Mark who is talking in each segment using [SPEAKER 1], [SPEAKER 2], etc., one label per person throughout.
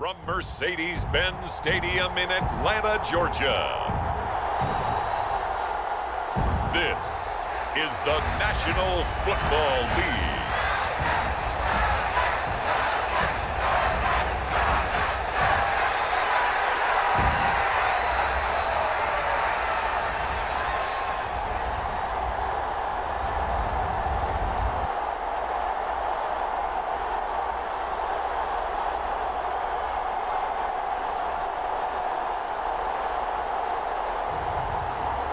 [SPEAKER 1] from Mercedes-Benz Stadium in Atlanta, Georgia. This is the National Football League.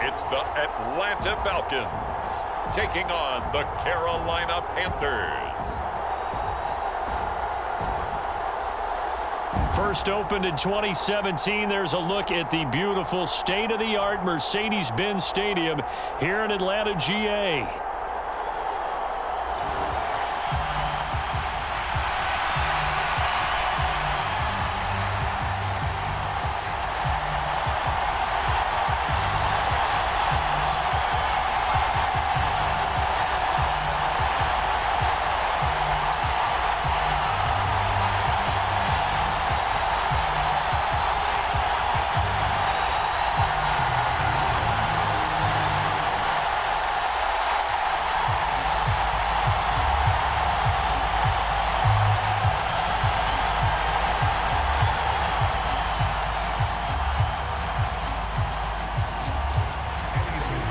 [SPEAKER 1] It's the Atlanta Falcons taking on the Carolina Panthers.
[SPEAKER 2] First opened in 2017, there's a look at the beautiful state-of-the-art Mercedes-Benz Stadium here in Atlanta, GA.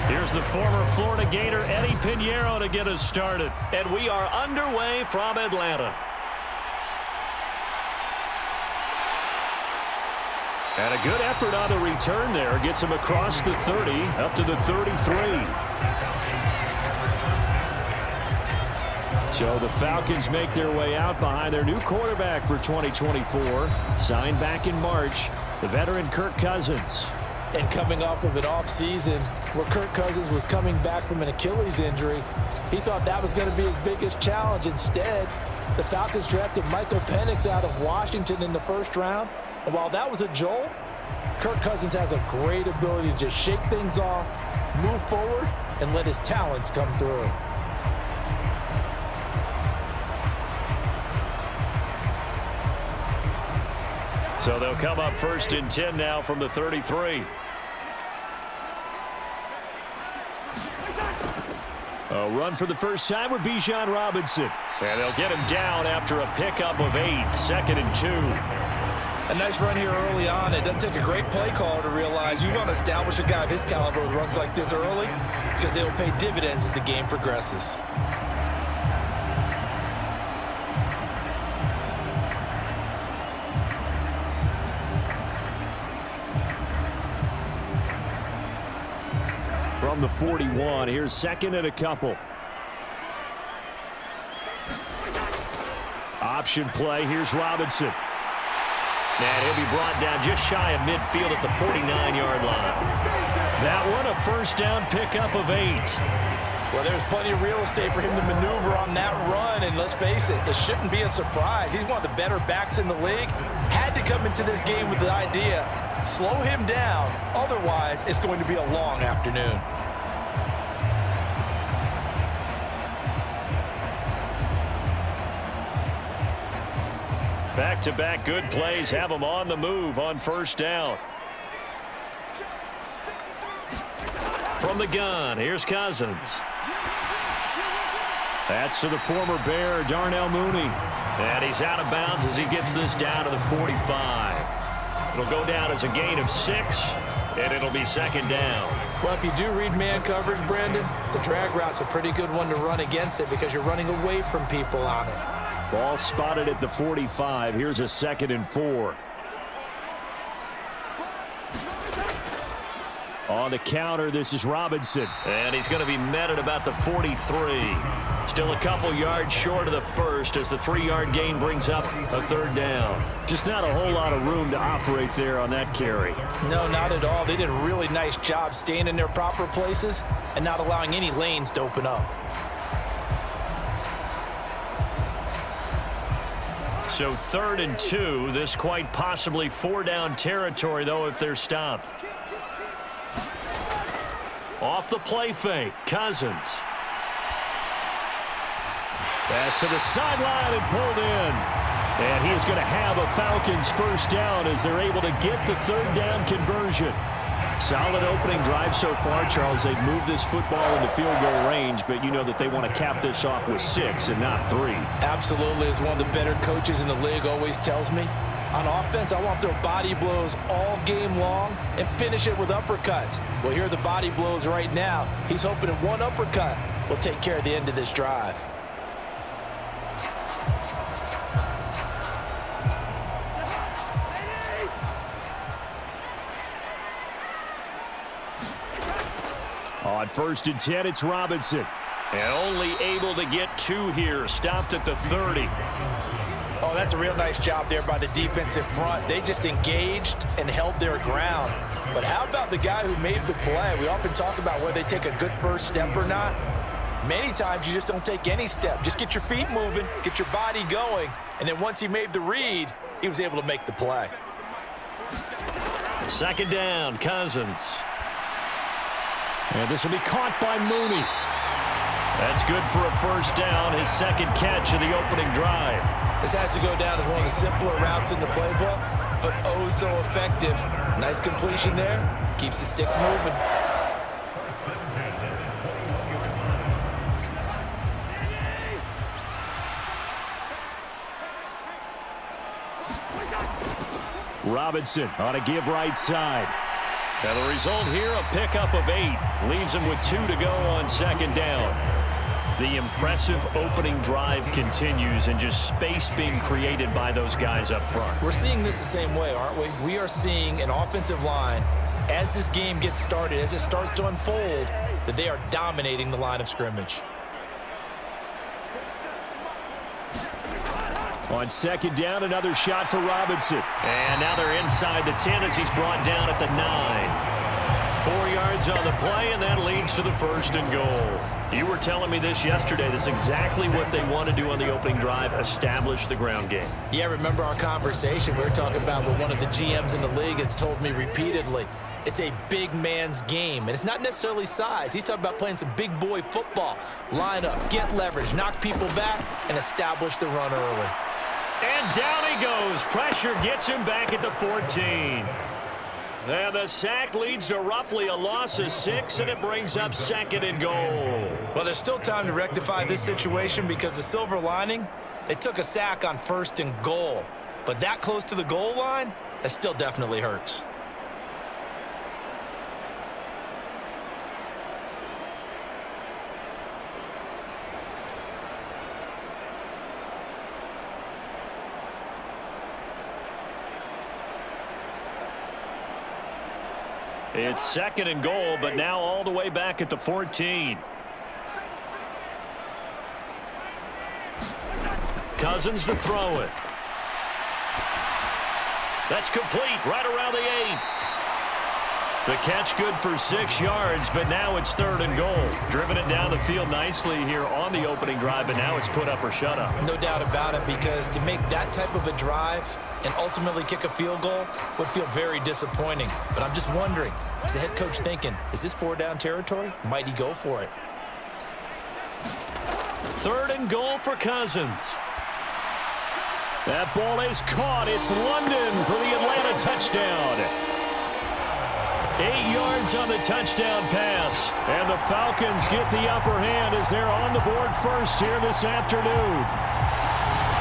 [SPEAKER 2] Here's the former Florida Gator, Eddie Pinheiro, to get us started. And we are underway from Atlanta. And a good effort on the return there. Gets him across the 30, up to the 33. So the Falcons make their way out behind their new quarterback for 2024. Signed back in March, the veteran Kirk Cousins.
[SPEAKER 3] And coming off of an offseason where Kirk Cousins was coming back from an Achilles injury, he thought that was going to be his biggest challenge. Instead, the Falcons drafted Michael Penix out of Washington in the first round. And while that was a jolt, Kirk Cousins has a great ability to just shake things off, move forward, and let his talents come through.
[SPEAKER 2] So they'll come up first and 10 now from the 33. A run for the first time with Bijan Robinson. And they'll get him down after a pickup of 8, 2nd and 2.
[SPEAKER 4] A nice run here early on. It doesn't take a great play caller to realize you want to establish a guy of his caliber with runs like this early because they will pay dividends as the game progresses.
[SPEAKER 2] From the 41, here's 2nd and a couple. Option play, here's Robinson. And he'll be brought down just shy of midfield at the 49-yard line. That one, a first down pickup of 8.
[SPEAKER 3] Well, there's plenty of real estate for him to maneuver on that run, and let's face it, it shouldn't be a surprise. He's one of the better backs in the league. Had to come into this game with the idea, slow him down, otherwise it's going to be a long afternoon.
[SPEAKER 2] Back-to-back good plays have him on the move on first down. From the gun, here's Cousins. That's to the former Bear, Darnell Mooney. And he's out of bounds as he gets this down to the 45. It'll go down as a gain of 6, and it'll be 2nd down.
[SPEAKER 4] Well, if you do read man coverage, Brandon, the drag route's a pretty good one to run against it because you're running away from people on it.
[SPEAKER 2] Ball spotted at the 45. Here's a 2nd and 4. On the counter, this is Robinson. And he's going to be met at about the 43. Still a couple yards short of the first as the 3-yard gain brings up a 3rd down. Just not a whole lot of room to operate there on that carry.
[SPEAKER 3] No, not at all. They did a really nice job staying in their proper places and not allowing any lanes to open up.
[SPEAKER 2] So 3rd and 2, this quite possibly 4-down territory, though, if they're stopped. Off the play fake, Cousins. Pass to the sideline and pulled in. And he is going to have a Falcons first down as they're able to get the third down conversion. Solid opening drive so far, Charles. They've moved this football into field goal range, but you know that they want to cap this off with 6 and not 3.
[SPEAKER 3] Absolutely. As one of the better coaches in the league always tells me, on offense, I want their body blows all game long and finish it with uppercuts. Well, here are the body blows right now. He's hoping that one uppercut will take care of the end of this drive.
[SPEAKER 2] On 1st and 10, it's Robinson. And only able to get 2 here. Stopped at the 30.
[SPEAKER 3] Oh, that's a real nice job there by the defensive front. They just engaged and held their ground. But how about the guy who made the play? We often talk about whether they take a good first step or not. Many times you just don't take any step. Just get your feet moving, get your body going, and then once he made the read, he was able to make the play.
[SPEAKER 2] 2nd down, Cousins. And this will be caught by Mooney. That's good for a first down, his 2nd catch of the opening drive.
[SPEAKER 3] This has to go down as one of the simpler routes in the playbook, but oh so effective. Nice completion there. Keeps the sticks moving.
[SPEAKER 2] Robinson on a give right side. And the result here, a pickup of 8. Leaves him with 2 to go on 2nd down. The impressive opening drive continues and just space being created by those guys up front.
[SPEAKER 3] We're seeing this the same way, aren't we? We are seeing an offensive line, as this game gets started, as it starts to unfold, that they are dominating the line of scrimmage.
[SPEAKER 2] On 2nd down, another shot for Robinson. And now they're inside the 10 as he's brought down at the 9. 4 yards on the play, and that leads to the 1st and goal. You were telling me this yesterday. This is exactly what they want to do on the opening drive, establish the ground game.
[SPEAKER 3] Yeah, remember our conversation. We were talking about what one of the GMs in the league has told me repeatedly. It's a big man's game, and it's not necessarily size. He's talking about playing some big boy football. Line up, get leverage, knock people back, and establish the run early.
[SPEAKER 2] And down he goes. Pressure gets him back at the 14. And the sack leads to roughly a loss of 6, and it brings up 2nd and goal.
[SPEAKER 3] Well, there's still time to rectify this situation because the silver lining, they took a sack on 1st and goal. But that close to the goal line, that still definitely hurts.
[SPEAKER 2] It's 2nd and goal, but now all the way back at the 14. Cousins to throw it. That's complete right around the 8. The catch good for 6 yards, but now it's 3rd and goal. Driven it down the field nicely here on the opening drive, but now it's put up or shut up.
[SPEAKER 3] No doubt about it, because to make that type of a drive and ultimately kick a field goal would feel very disappointing. But I'm just wondering, is the head coach thinking, is this 4-down territory? Might he go for it?
[SPEAKER 2] 3rd and goal for Cousins. That ball is caught. It's London for the Atlanta touchdown. 8 yards on the touchdown pass. And the Falcons get the upper hand as they're on the board first here this afternoon.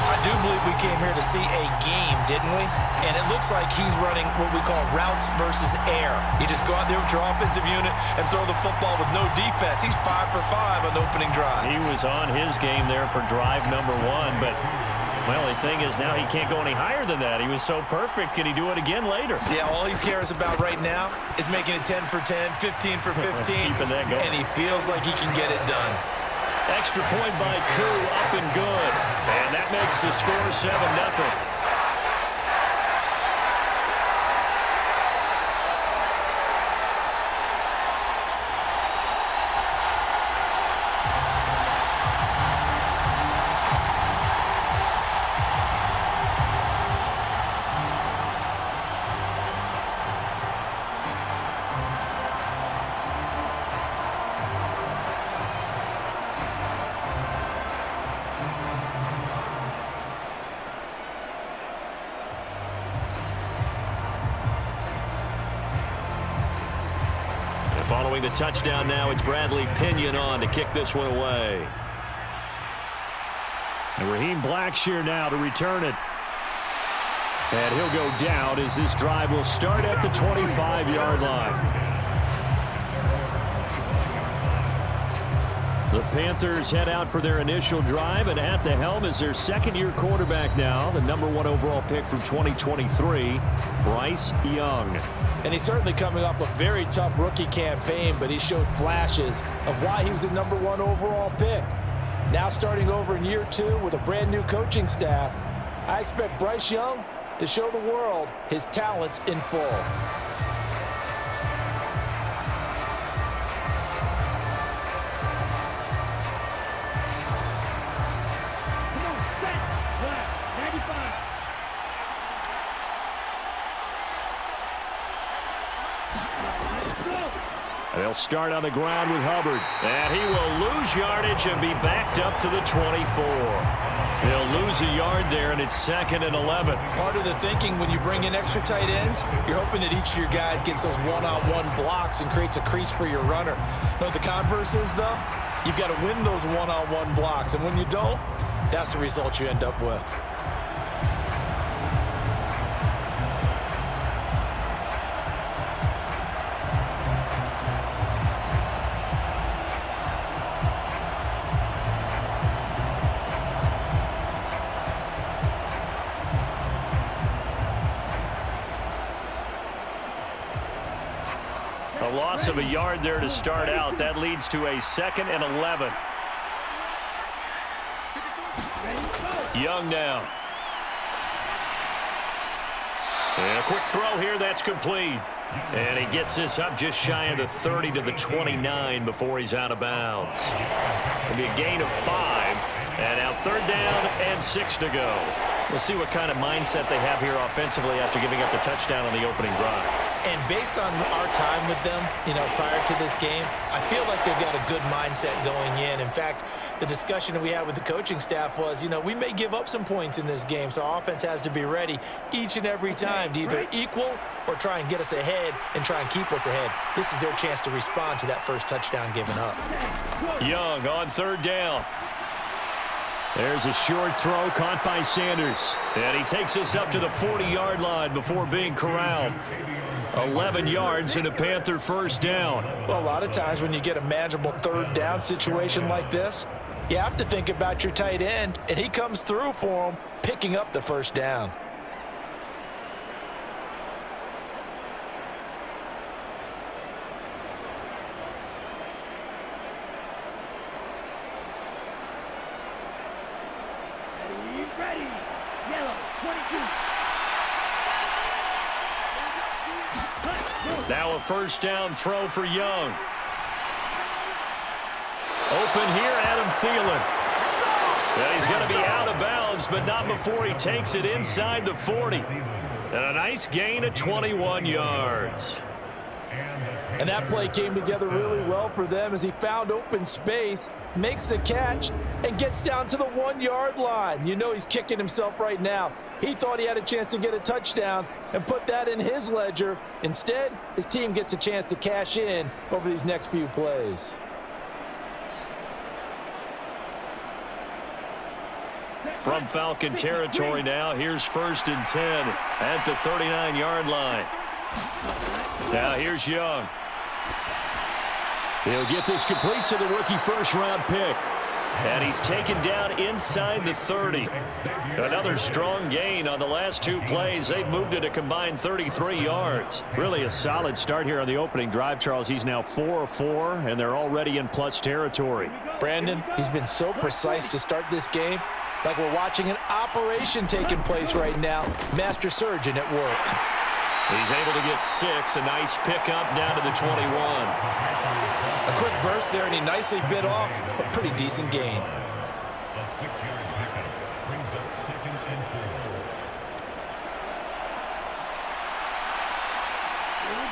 [SPEAKER 3] I do believe we came here to see a game, didn't we? And it looks like he's running what we call routes versus air. You just go out there with your offensive unit and throw the football with no defense. He's 5 for 5 on the opening drive.
[SPEAKER 2] He was on his game there for drive number 1, but well, the thing is now he can't go any higher than that. He was so perfect. Can he do it again later?
[SPEAKER 3] Yeah, all he cares about right now is making it 10 for 10, 15 for 15.
[SPEAKER 2] Keeping that going.
[SPEAKER 3] And he feels like he can get it done.
[SPEAKER 2] Extra point by Koo, up and good. And that makes the score 7-0. Following the touchdown now, it's Bradley Pinion on to kick this one away.
[SPEAKER 5] And Raheem Blackshear now to return it. And he'll go down as this drive will start at the 25-yard line. The Panthers head out for their initial drive, and at the helm is their second-year quarterback now, the #1 overall pick from 2023, Bryce Young.
[SPEAKER 3] And he's certainly coming off a very tough rookie campaign, but he showed flashes of why he was the #1 overall pick. Now starting over in year 2 with a brand new coaching staff, I expect Bryce Young to show the world his talents in full.
[SPEAKER 5] They'll start on the ground with Hubbard.
[SPEAKER 2] And he will lose yardage and be backed up to the 24. They'll lose a yard there, and it's 2nd and 11.
[SPEAKER 4] Part of the thinking when you bring in extra tight ends, you're hoping that each of your guys gets those one-on-one blocks and creates a crease for your runner. You know what the converse is, though? You've got to win those one-on-one blocks, and when you don't, that's the result you end up with.
[SPEAKER 2] A loss of a yard there to start out. That leads to a 2nd and 11. Young now. And a quick throw here. That's complete. And he gets this up just shy of the 30 to the 29 before he's out of bounds. It'll be a gain of 5. And now 3rd down and 6 to go. We'll see what kind of mindset they have here offensively after giving up the touchdown on the opening drive.
[SPEAKER 4] And based on our time with them, prior to this game, I feel like they've got a good mindset going in. In fact, the discussion that we had with the coaching staff was, we may give up some points in this game, so our offense has to be ready each and every time to either equal or try and get us ahead and try and keep us ahead. This is their chance to respond to that first touchdown given up.
[SPEAKER 2] Young on 3rd down.
[SPEAKER 5] There's a short throw caught by Sanders.
[SPEAKER 2] And he takes us up to the 40-yard line before being corralled. 11 yards in a Panther 1st down.
[SPEAKER 3] Well, a lot of times when you get a manageable 3rd down situation like this, you have to think about your tight end, and he comes through for him, picking up the 1st down.
[SPEAKER 2] Now a 1st down throw for Young. Open here, Adam Thielen. Well, he's going to be out of bounds, but not before he takes it inside the 40. And a nice gain of 21 yards.
[SPEAKER 3] And that play came together really well for them as he found open space, makes the catch, and gets down to the 1-yard line. He's kicking himself right now. He thought he had a chance to get a touchdown and put that in his ledger. Instead, his team gets a chance to cash in over these next few plays.
[SPEAKER 2] From Falcon territory now, here's 1st and 10 at the 39-yard line. Now here's Young.
[SPEAKER 5] He'll get this complete to the rookie 1st-round pick.
[SPEAKER 2] And he's taken down inside the 30. Another strong gain on the last 2 plays. They've moved it a combined 33 yards.
[SPEAKER 5] Really a solid start here on the opening drive, Charles. He's now 4 of 4, and they're already in plus territory.
[SPEAKER 3] Brandon, he's been so precise to start this game, like we're watching an operation taking place right now. Master surgeon at work.
[SPEAKER 2] He's able to get 6. A nice pickup down to the 21.
[SPEAKER 4] A quick burst there, and he nicely bit off a pretty decent gain.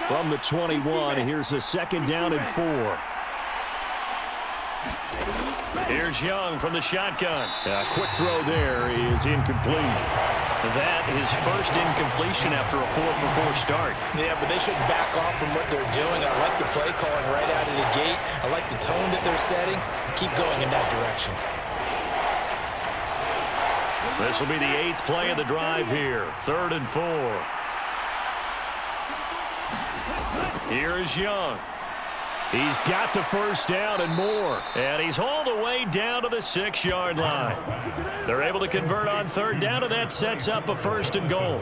[SPEAKER 5] From the 21, here's a 2nd down and 4.
[SPEAKER 2] Here's Young from the shotgun.
[SPEAKER 5] A quick throw there is incomplete. That his first incompletion after a 4-for-4 start.
[SPEAKER 4] Yeah, but they shouldn't back off from what they're doing. I like the play calling right out of the gate. I like the tone that they're setting. Keep going in that direction.
[SPEAKER 2] This will be the 8th play of the drive here. 3rd and 4. Here is Young.
[SPEAKER 5] He's got the first down and more.
[SPEAKER 2] And he's all the way down to the 6-yard line. They're able to convert on 3rd down, and that sets up a 1st and goal.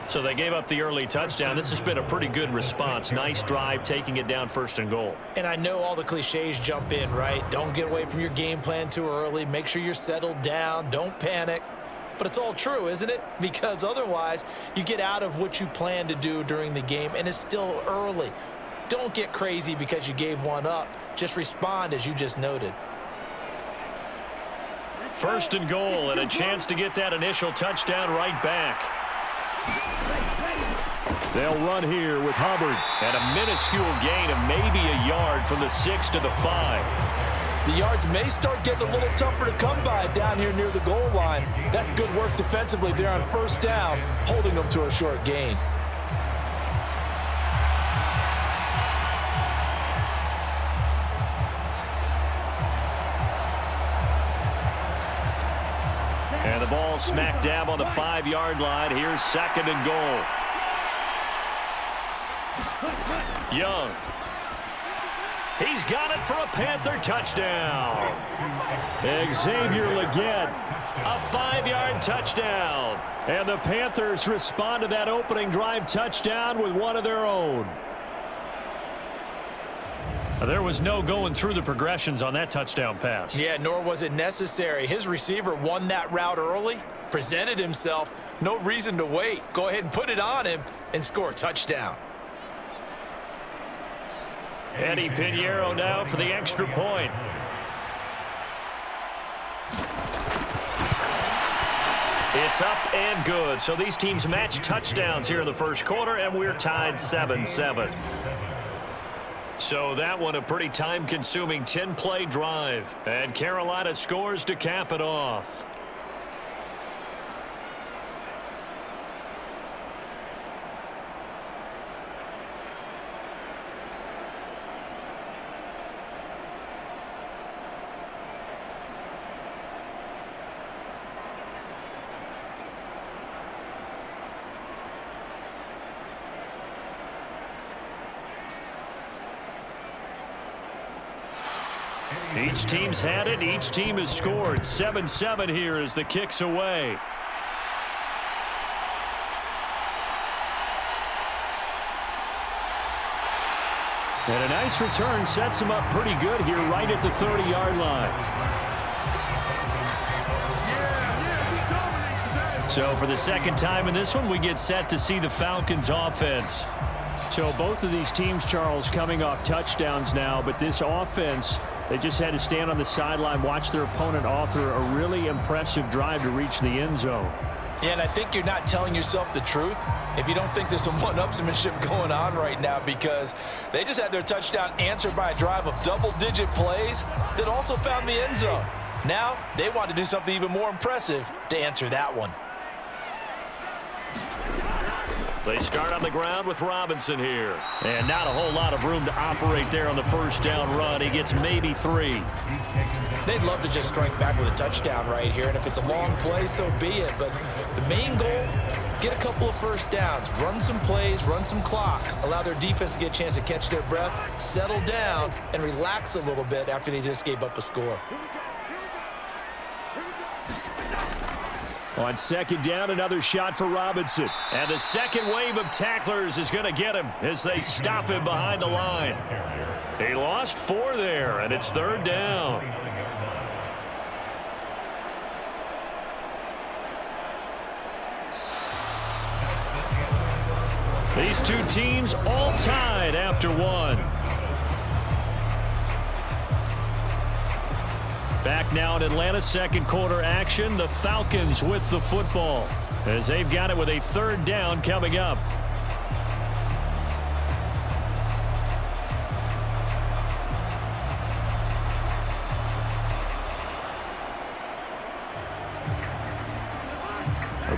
[SPEAKER 2] So they gave up the early touchdown. This has been a pretty good response. Nice drive, taking it down 1st and goal.
[SPEAKER 4] And I know all the cliches jump in, right? Don't get away from your game plan too early. Make sure you're settled down. Don't panic. But it's all true, isn't it? Because otherwise, you get out of what you plan to do during the game, and it's still early. Don't get crazy because you gave one up. Just respond as you just noted.
[SPEAKER 2] 1st and goal, and a chance to get that initial touchdown right back.
[SPEAKER 5] They'll run here with Hubbard.
[SPEAKER 2] And a minuscule gain of maybe a yard from the 6 to the 5.
[SPEAKER 3] The yards may start getting a little tougher to come by down here near the goal line. That's good work defensively there on 1st down, holding them to a short gain.
[SPEAKER 2] And the ball smack dab on the 5-yard line. Here's 2nd and goal. Young. He's got it for a Panther touchdown.
[SPEAKER 5] Xavier Legette.
[SPEAKER 2] A 5-yard touchdown.
[SPEAKER 5] And the Panthers respond to that opening drive touchdown with one of their own.
[SPEAKER 2] There was no going through the progressions on that touchdown pass.
[SPEAKER 4] Yeah, nor was it necessary. His receiver won that route early, presented himself. No reason to wait. Go ahead and put it on him and score a touchdown.
[SPEAKER 2] Eddie Pinheiro now for the extra point. It's up and good. So these teams match touchdowns here in the 1st quarter, and we're tied 7-7. So that one a pretty time-consuming 10-play drive. And Carolina scores to cap it off. Each team's had it. Each team has scored. 7-7 here as the kick's away.
[SPEAKER 5] And a nice return sets him up pretty good here right at the 30-yard line. So for the 2nd time in this one, we get set to see the Falcons offense. So both of these teams, Charles, coming off touchdowns now, but this offense, they just had to stand on the sideline, watch their opponent author a really impressive drive to reach the end zone.
[SPEAKER 3] Yeah, and I think you're not telling yourself the truth if you don't think there's some one-upsmanship going on right now, because they just had their touchdown answered by a drive of double-digit plays that also found the end zone. Now they want to do something even more impressive to answer that one.
[SPEAKER 2] They start on the ground with Robinson here. And not a whole lot of room to operate there on the 1st down run. He gets maybe 3.
[SPEAKER 4] They'd love to just strike back with a touchdown right here, and if it's a long play, so be it. But the main goal, get a couple of 1st downs, run some plays, run some clock, allow their defense to get a chance to catch their breath, settle down, and relax a little bit after they just gave up a score.
[SPEAKER 5] On 2nd down, another shot for Robinson.
[SPEAKER 2] And the second wave of tacklers is going to get him as they stop him behind the line. He lost 4 there, and it's 3rd down. These two teams all tied after 1. Back now in Atlanta, 2nd quarter action. The Falcons with the football as they've got it with a 3rd down coming up.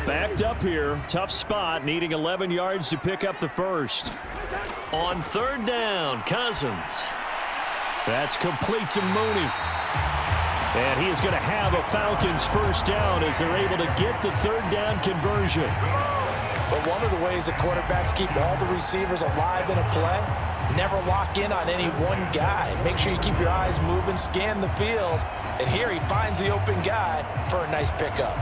[SPEAKER 2] Back
[SPEAKER 5] tripped up here. Tough spot, needing 11 yards to pick up the first.
[SPEAKER 2] On third down, Cousins.
[SPEAKER 5] That's complete to Mooney. And he is going to have a Falcons first down as they're able to get the third down conversion.
[SPEAKER 3] But one of the ways that quarterbacks keep all the receivers alive in a play, never lock in on any one guy. Make sure you keep your eyes moving, scan the field. And here he finds the open guy for a nice pickup.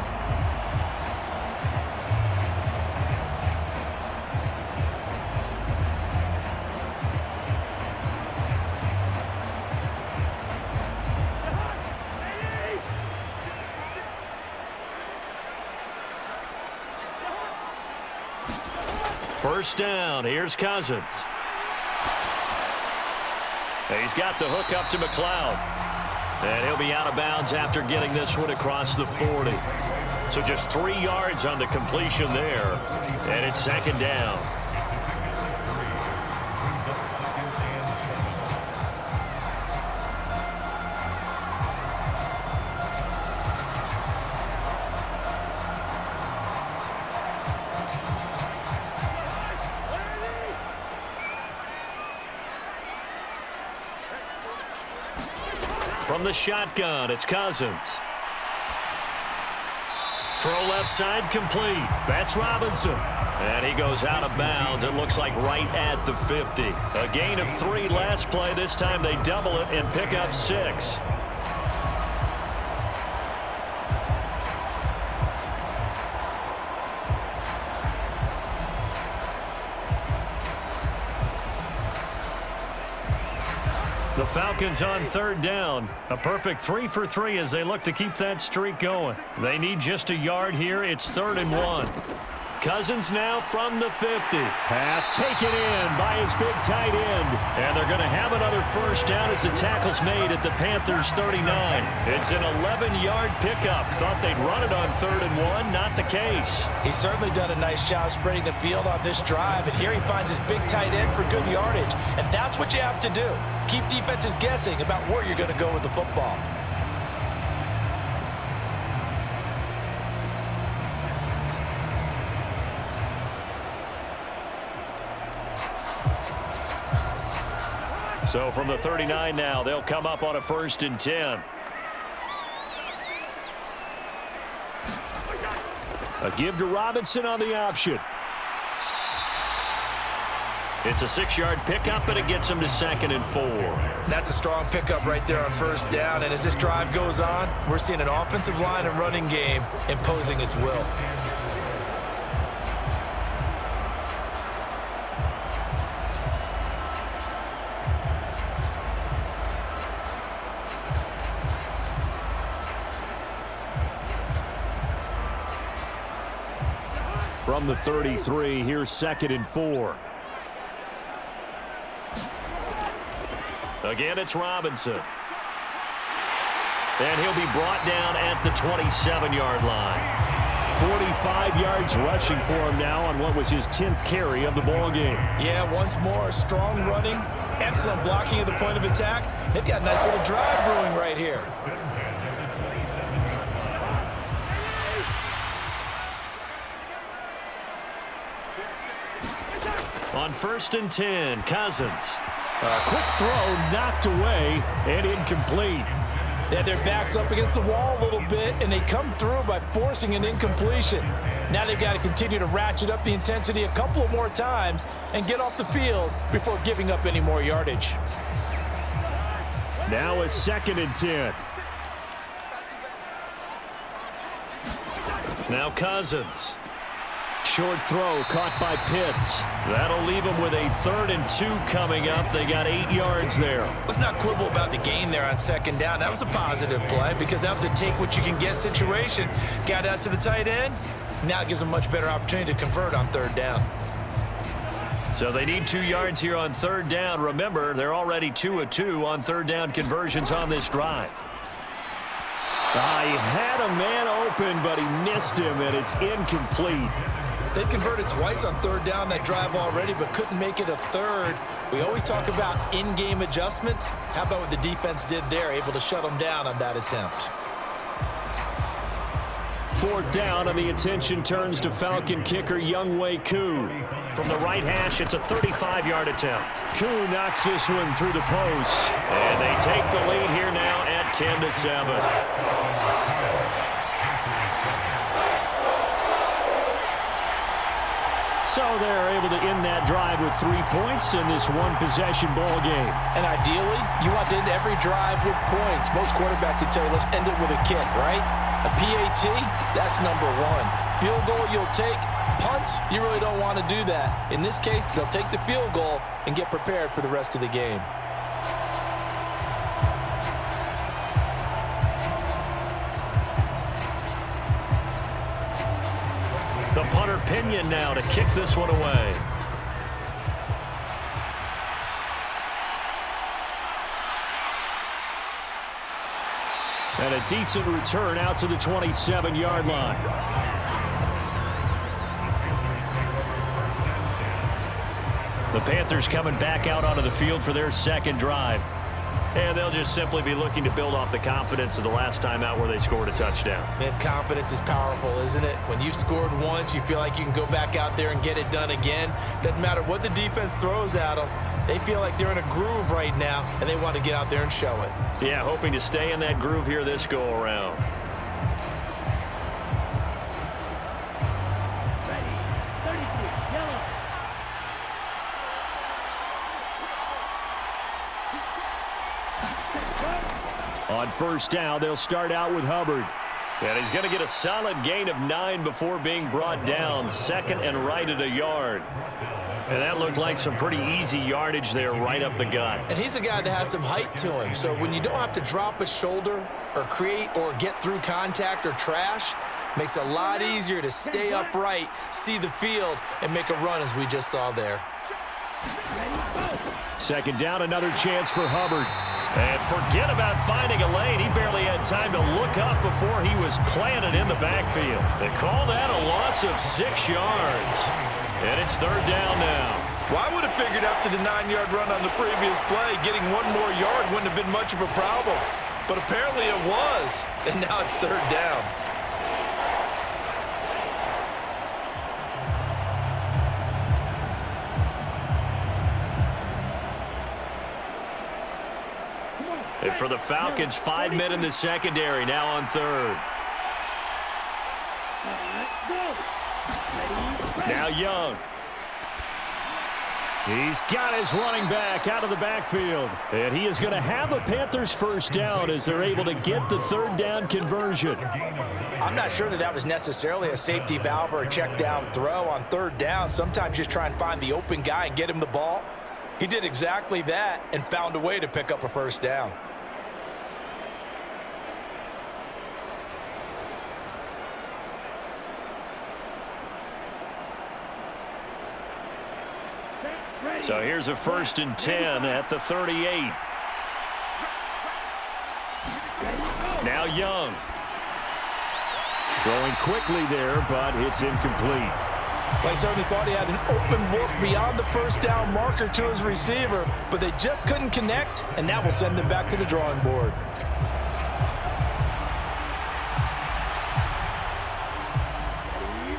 [SPEAKER 2] First down, here's Cousins. He's got the hook up to McLeod. And he'll be out of bounds after getting this one across the 40. So just 3 yards on the completion there. And it's second down. From the shotgun, it's Cousins. Throw left side complete. That's Robinson. And he goes out of bounds. It looks like right at the 50. A gain of 3 last play. This time they double it and pick up 6. The Falcons on third down. A perfect 3 for 3 as they look to keep that streak going. They need just a yard here. It's 3rd and 1. Cousins now from the 50.
[SPEAKER 5] Pass taken in by his big tight end.
[SPEAKER 2] And they're going to have another first down as the tackle's made at the Panthers 39. It's an 11-yard pickup. Thought they'd run it on 3rd and 1. Not the case.
[SPEAKER 3] He's certainly done a nice job spreading the field on this drive. And here he finds his big tight end for good yardage. And that's what you have to do. Keep defenses guessing about where you're going to go with the football.
[SPEAKER 2] So from the 39 now, they'll come up on a 1st and 10.
[SPEAKER 5] A give to Robinson on the option.
[SPEAKER 2] It's a 6-yard pickup, and it gets him to 2nd and 4.
[SPEAKER 4] That's a strong pickup right there on first down. And as this drive goes on, we're seeing an offensive line and running game imposing its will.
[SPEAKER 5] From the 33, here's 2nd and 4.
[SPEAKER 2] Again, it's Robinson. And he'll be brought down at the 27-yard line.
[SPEAKER 5] 45 yards rushing for him now on what was his 10th carry of the ball game.
[SPEAKER 4] Yeah, once more, strong running, excellent blocking at the point of attack. They've got a nice little drive brewing right here.
[SPEAKER 2] On 1st and 10, Cousins.
[SPEAKER 5] A quick throw knocked away and incomplete.
[SPEAKER 3] They had their backs up against the wall a little bit, and they come through by forcing an incompletion. Now they've got to continue to ratchet up the intensity a couple of more times and get off the field before giving up any more yardage.
[SPEAKER 5] Now a 2nd and 10.
[SPEAKER 2] Now Cousins.
[SPEAKER 5] Short throw caught by Pitts.
[SPEAKER 2] That'll leave them with a 3rd and 2 coming up. They got 8 yards there.
[SPEAKER 4] Let's not quibble about the gain there on 2nd down. That was a positive play because that was a take-what-you-can-get situation. Got out to the tight end. Now it gives them a much better opportunity to convert on 3rd down.
[SPEAKER 2] So they need 2 yards here on 3rd down. Remember, they're already 2 of 2 on 3rd down conversions on this drive.
[SPEAKER 5] He had a man open, but he missed him, and it's incomplete.
[SPEAKER 4] They converted twice on 3rd down that drive already, but couldn't make it a 3rd. We always talk about in-game adjustments. How about what the defense did there, able to shut them down on that attempt?
[SPEAKER 5] 4th down, and the attention turns to Falcon kicker Younghoe Koo.
[SPEAKER 2] From the right hash, it's a 35-yard attempt.
[SPEAKER 5] Koo knocks this one through the post.
[SPEAKER 2] And they take the lead here now at 10-7.
[SPEAKER 5] So they're able to end that drive with 3 points in this one-possession ball game.
[SPEAKER 3] And ideally, you want to end every drive with points. Most quarterbacks would tell you, let's end it with a kick, right? A PAT, that's number 1. Field goal you'll take. Punts, you really don't want to do that. In this case, they'll take the field goal and get prepared for the rest of the game.
[SPEAKER 2] The punter Pinion now to kick this one away.
[SPEAKER 5] And a decent return out to the 27-yard line.
[SPEAKER 2] The Panthers coming back out onto the field for their second drive. And they'll just simply be looking to build off the confidence of the last time out where they scored a touchdown.
[SPEAKER 4] Man, confidence is powerful, isn't it? When you've scored once, you feel like you can go back out there and get it done again. Doesn't matter what the defense throws at them. They feel like they're in a groove right now, and they want to get out there and show it.
[SPEAKER 2] Yeah, hoping to stay in that groove here this go-around.
[SPEAKER 5] On 1st down, they'll start out with Hubbard.
[SPEAKER 2] And he's going to get a solid gain of 9 before being brought down. 2nd and right at a yard. And that looked like some pretty easy yardage there right up the gut.
[SPEAKER 4] And he's a guy that has some height to him. So when you don't have to drop a shoulder or create or get through contact or trash, makes it a lot easier to stay upright, see the field, and make a run as we just saw there.
[SPEAKER 5] 2nd down, another chance for Hubbard.
[SPEAKER 2] And forget about finding a lane. He barely had time to look up before he was planted in the backfield. They call that a loss of 6 yards. And it's 3rd down now.
[SPEAKER 4] Well, I would have figured after the 9-yard run on the previous play, getting 1 more yard wouldn't have been much of a problem. But apparently it was, and now it's 3rd down.
[SPEAKER 2] And for the Falcons, 5 men in the secondary, now on 3rd.
[SPEAKER 5] Now Young. He's got his running back out of the backfield. And he is going to have a Panthers 1st down as they're able to get the 3rd down conversion.
[SPEAKER 3] I'm not sure that was necessarily a safety valve or a check down throw on 3rd down. Sometimes just try and find the open guy and get him the ball. He did exactly that and found a way to pick up a 1st down.
[SPEAKER 2] So here's a 1st and 10 at the 38. Now Young.
[SPEAKER 5] Throwing quickly there, but it's incomplete.
[SPEAKER 3] Well, he certainly thought he had an open look beyond the 1st down marker to his receiver, but they just couldn't connect, and that will send them back to the drawing board.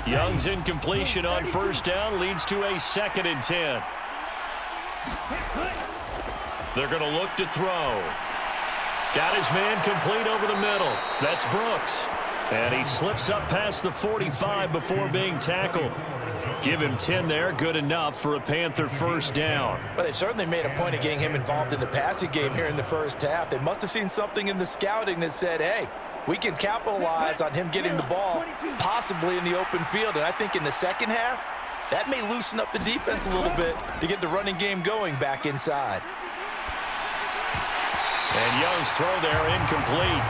[SPEAKER 2] Young's incompletion on 1st down leads to a 2nd and 10. They're going to look to throw. Got his man complete over the middle. That's Brooks. And he slips up past the 45 before being tackled. Give him 10 there. Good enough for a Panther 1st down.
[SPEAKER 3] Well, they've certainly made a point of getting him involved in the passing game here in the 1st half. They must have seen something in the scouting that said, hey, we can capitalize on him getting the ball, possibly in the open field. And I think in the 2nd half, that may loosen up the defense a little bit to get the running game going back inside.
[SPEAKER 2] And Young's throw there incomplete.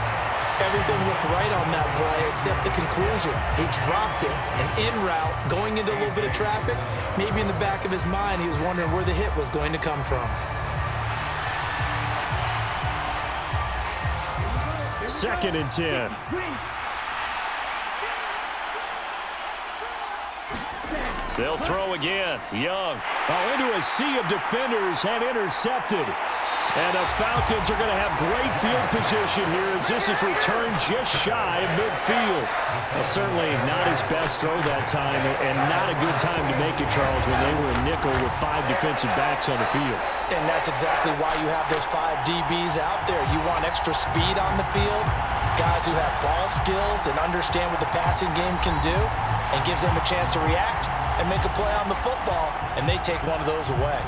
[SPEAKER 4] Everything looked right on that play except the conclusion. He dropped it, and en route, going into a little bit of traffic, maybe in the back of his mind, he was wondering where the hit was going to come from.
[SPEAKER 5] 2nd and 10.
[SPEAKER 2] They'll throw again. Young.
[SPEAKER 5] Into a sea of defenders and intercepted. And the Falcons are going to have great field position here as this is returned just shy of midfield. Well, certainly not his best throw that time, and not a good time to make it, Charles, when they were a nickel with 5 defensive backs on the field.
[SPEAKER 3] And that's exactly why you have those 5 DBs out there. You want extra speed on the field, guys who have ball skills and understand what the passing game can do, and gives them a chance to react and make a play on the football, and they take one of those away.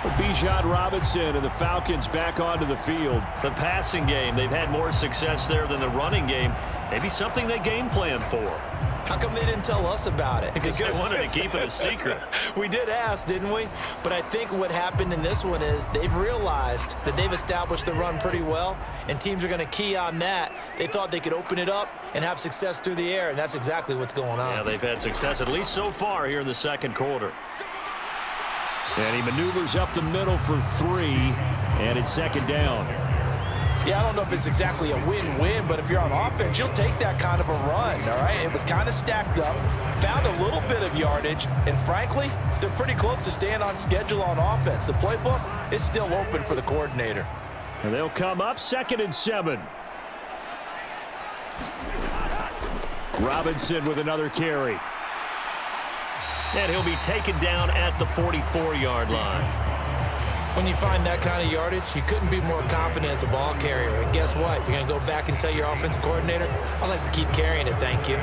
[SPEAKER 5] Bijan Robinson and the Falcons back onto the field.
[SPEAKER 2] The passing game, they've had more success there than the running game. Maybe something they game plan for.
[SPEAKER 4] How come they didn't tell us about it?
[SPEAKER 2] Because they wanted to keep it a secret.
[SPEAKER 4] We did ask, didn't we? But I think what happened in this one is they've realized that they've established the run pretty well, and teams are going to key on that. They thought they could open it up and have success through the air, and that's exactly what's going on.
[SPEAKER 2] Yeah, they've had success, at least so far, here in the second quarter.
[SPEAKER 5] And he maneuvers up the middle for 3, and it's second down.
[SPEAKER 3] Yeah, I don't know if it's exactly a win-win, but if you're on offense, you'll take that kind of a run, all right? It was kind of stacked up, found a little bit of yardage, and frankly, they're pretty close to staying on schedule on offense. The playbook is still open for the coordinator.
[SPEAKER 5] And they'll come up 2nd and 7. Robinson with another carry.
[SPEAKER 2] And he'll be taken down at the 44-yard line.
[SPEAKER 4] When you find that kind of yardage, you couldn't be more confident as a ball carrier. And guess what? You're going to go back and tell your offensive coordinator, I'd like to keep carrying it, thank you.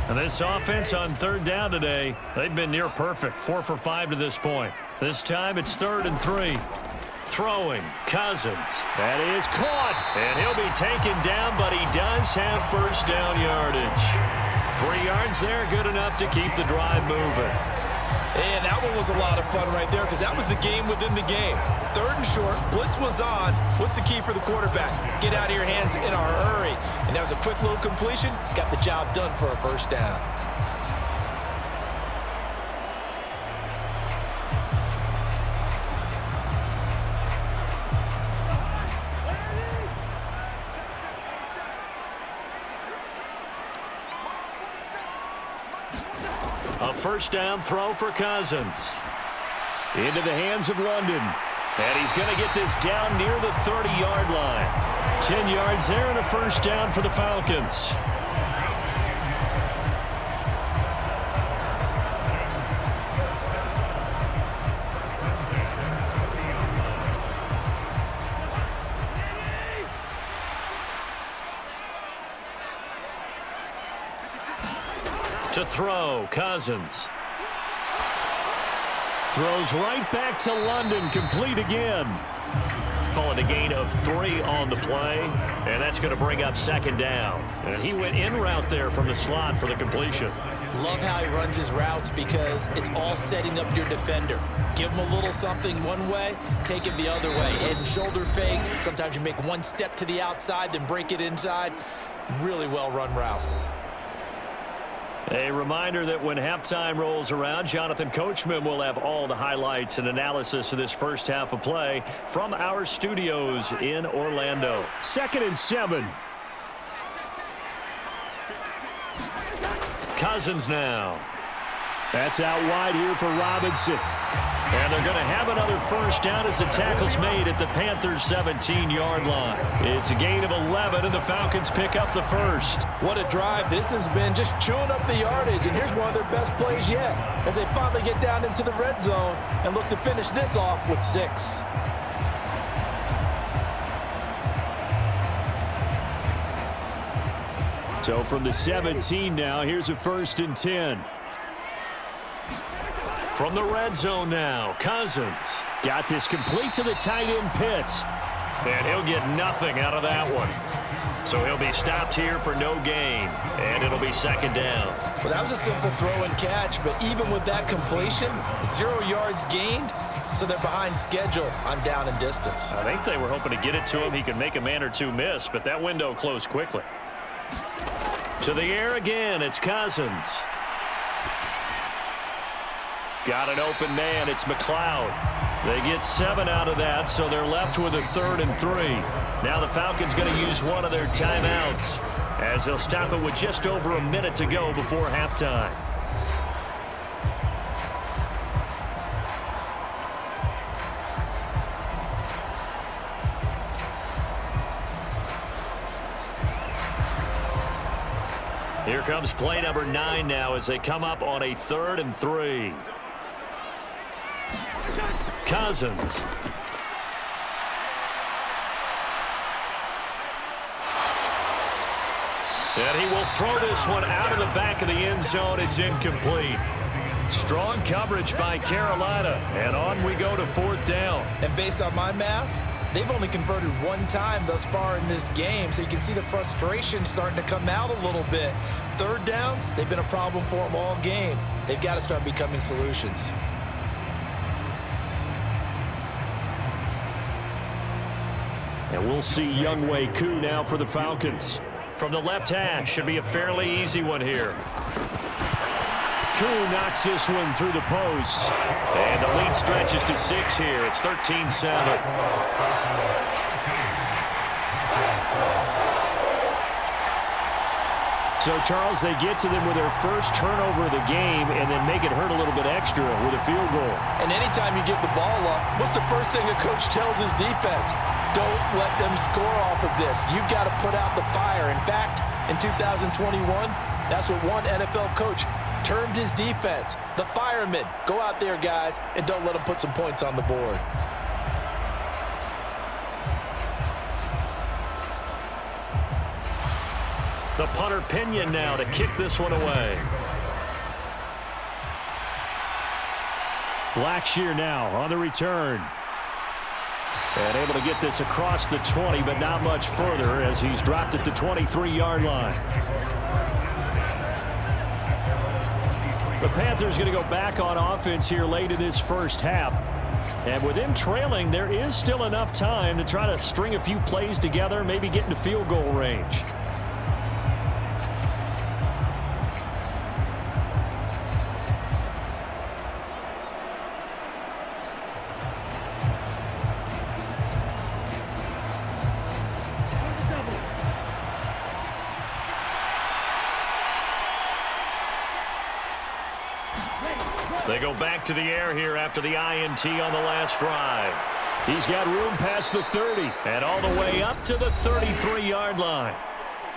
[SPEAKER 2] And this offense on 3rd down today, they've been near perfect, 4 for 5 to this point. This time it's 3rd and 3. Throwing, Cousins.
[SPEAKER 5] That is caught.
[SPEAKER 2] And he'll be taken down, but he does have first down yardage. 3 yards there, good enough to keep the drive moving.
[SPEAKER 4] And that one was a lot of fun right there because that was the game within the game. 3rd and short, blitz was on. What's the key for the quarterback? Get out of your hands in a hurry. And that was a quick little completion. Got the job done for a first down.
[SPEAKER 2] A first down throw for Cousins.
[SPEAKER 5] Into the hands of London.
[SPEAKER 2] And he's going to get this down near the 30-yard line. 10 yards there and a first down for the Falcons. To throw, Cousins.
[SPEAKER 5] Throws right back to London, complete again.
[SPEAKER 2] Call it a gain of 3 on the play, and that's going to bring up 2nd down. And he went in route there from the slot for the completion.
[SPEAKER 4] Love how he runs his routes because it's all setting up your defender. Give him a little something one way, take it the other way. Head and shoulder fake. Sometimes you make one step to the outside, then break it inside. Really well run route.
[SPEAKER 2] A reminder that when halftime rolls around, Jonathan Coachman will have all the highlights and analysis of this first half of play from our studios in Orlando.
[SPEAKER 5] 2nd and 7.
[SPEAKER 2] Cousins now.
[SPEAKER 5] That's out wide here for Robinson.
[SPEAKER 2] And they're going to have another first down as the tackle's made at the Panthers' 17-yard line. It's a gain of 11, and the Falcons pick up the first.
[SPEAKER 3] What a drive this has been, just chewing up the yardage, and here's one of their best plays yet as they finally get down into the red zone and look to finish this off with 6.
[SPEAKER 5] So from the 17 now, here's a 1st and 10.
[SPEAKER 2] From the red zone now, Cousins.
[SPEAKER 5] Got this complete to the tight end Pitts.
[SPEAKER 2] And he'll get nothing out of that one. So he'll be stopped here for no gain. And it'll be 2nd down.
[SPEAKER 4] Well, that was a simple throw and catch, but even with that completion, 0 yards gained, so they're behind schedule on down and distance.
[SPEAKER 2] I think they were hoping to get it to him. He could make a man or two miss, but that window closed quickly. To the air again, it's Cousins. Got an open man. It's McLeod. They get 7 out of that, so they're left with a 3rd and 3. Now the Falcons going to use one of their timeouts as they'll stop it with just over a minute to go before halftime. Here comes play number 9 now as they come up on a 3rd and 3. Cousins. And he will throw this one out of the back of the end zone. It's incomplete. Strong coverage by Carolina. And on we go to 4th down.
[SPEAKER 4] And based on my math, they've only converted 1 time thus far in this game, so you can see the frustration starting to come out a little bit. 3rd downs, they've been a problem for them all game. They've got to start becoming solutions.
[SPEAKER 2] And we'll see Younghoe Koo now for the Falcons. From the left hash, should be a fairly easy one here.
[SPEAKER 5] Koo knocks this one through the post.
[SPEAKER 2] And the lead stretches to 6 here. It's 13-7.
[SPEAKER 5] So, Charles, they get to them with their first turnover of the game and then make it hurt a little bit extra with a field goal.
[SPEAKER 3] And anytime you give the ball up, what's the first thing a coach tells his defense? Don't let them score off of this. You've got to put out the fire. In fact, in 2021, that's what one NFL coach termed his defense. The firemen. Go out there, guys, and don't let them put some points on the board.
[SPEAKER 2] The punter Pinion now to kick this one away.
[SPEAKER 5] Blackshear now on the return. And able to get this across the 20, but not much further as he's dropped it to 23-yard line. The Panthers going to go back on offense here late in this first half. And with them trailing, there is still enough time to try to string a few plays together, maybe get into field goal range.
[SPEAKER 2] They go back to the air here after the INT on the last drive.
[SPEAKER 5] He's got room past the 30.
[SPEAKER 2] And all the way up to the 33-yard line.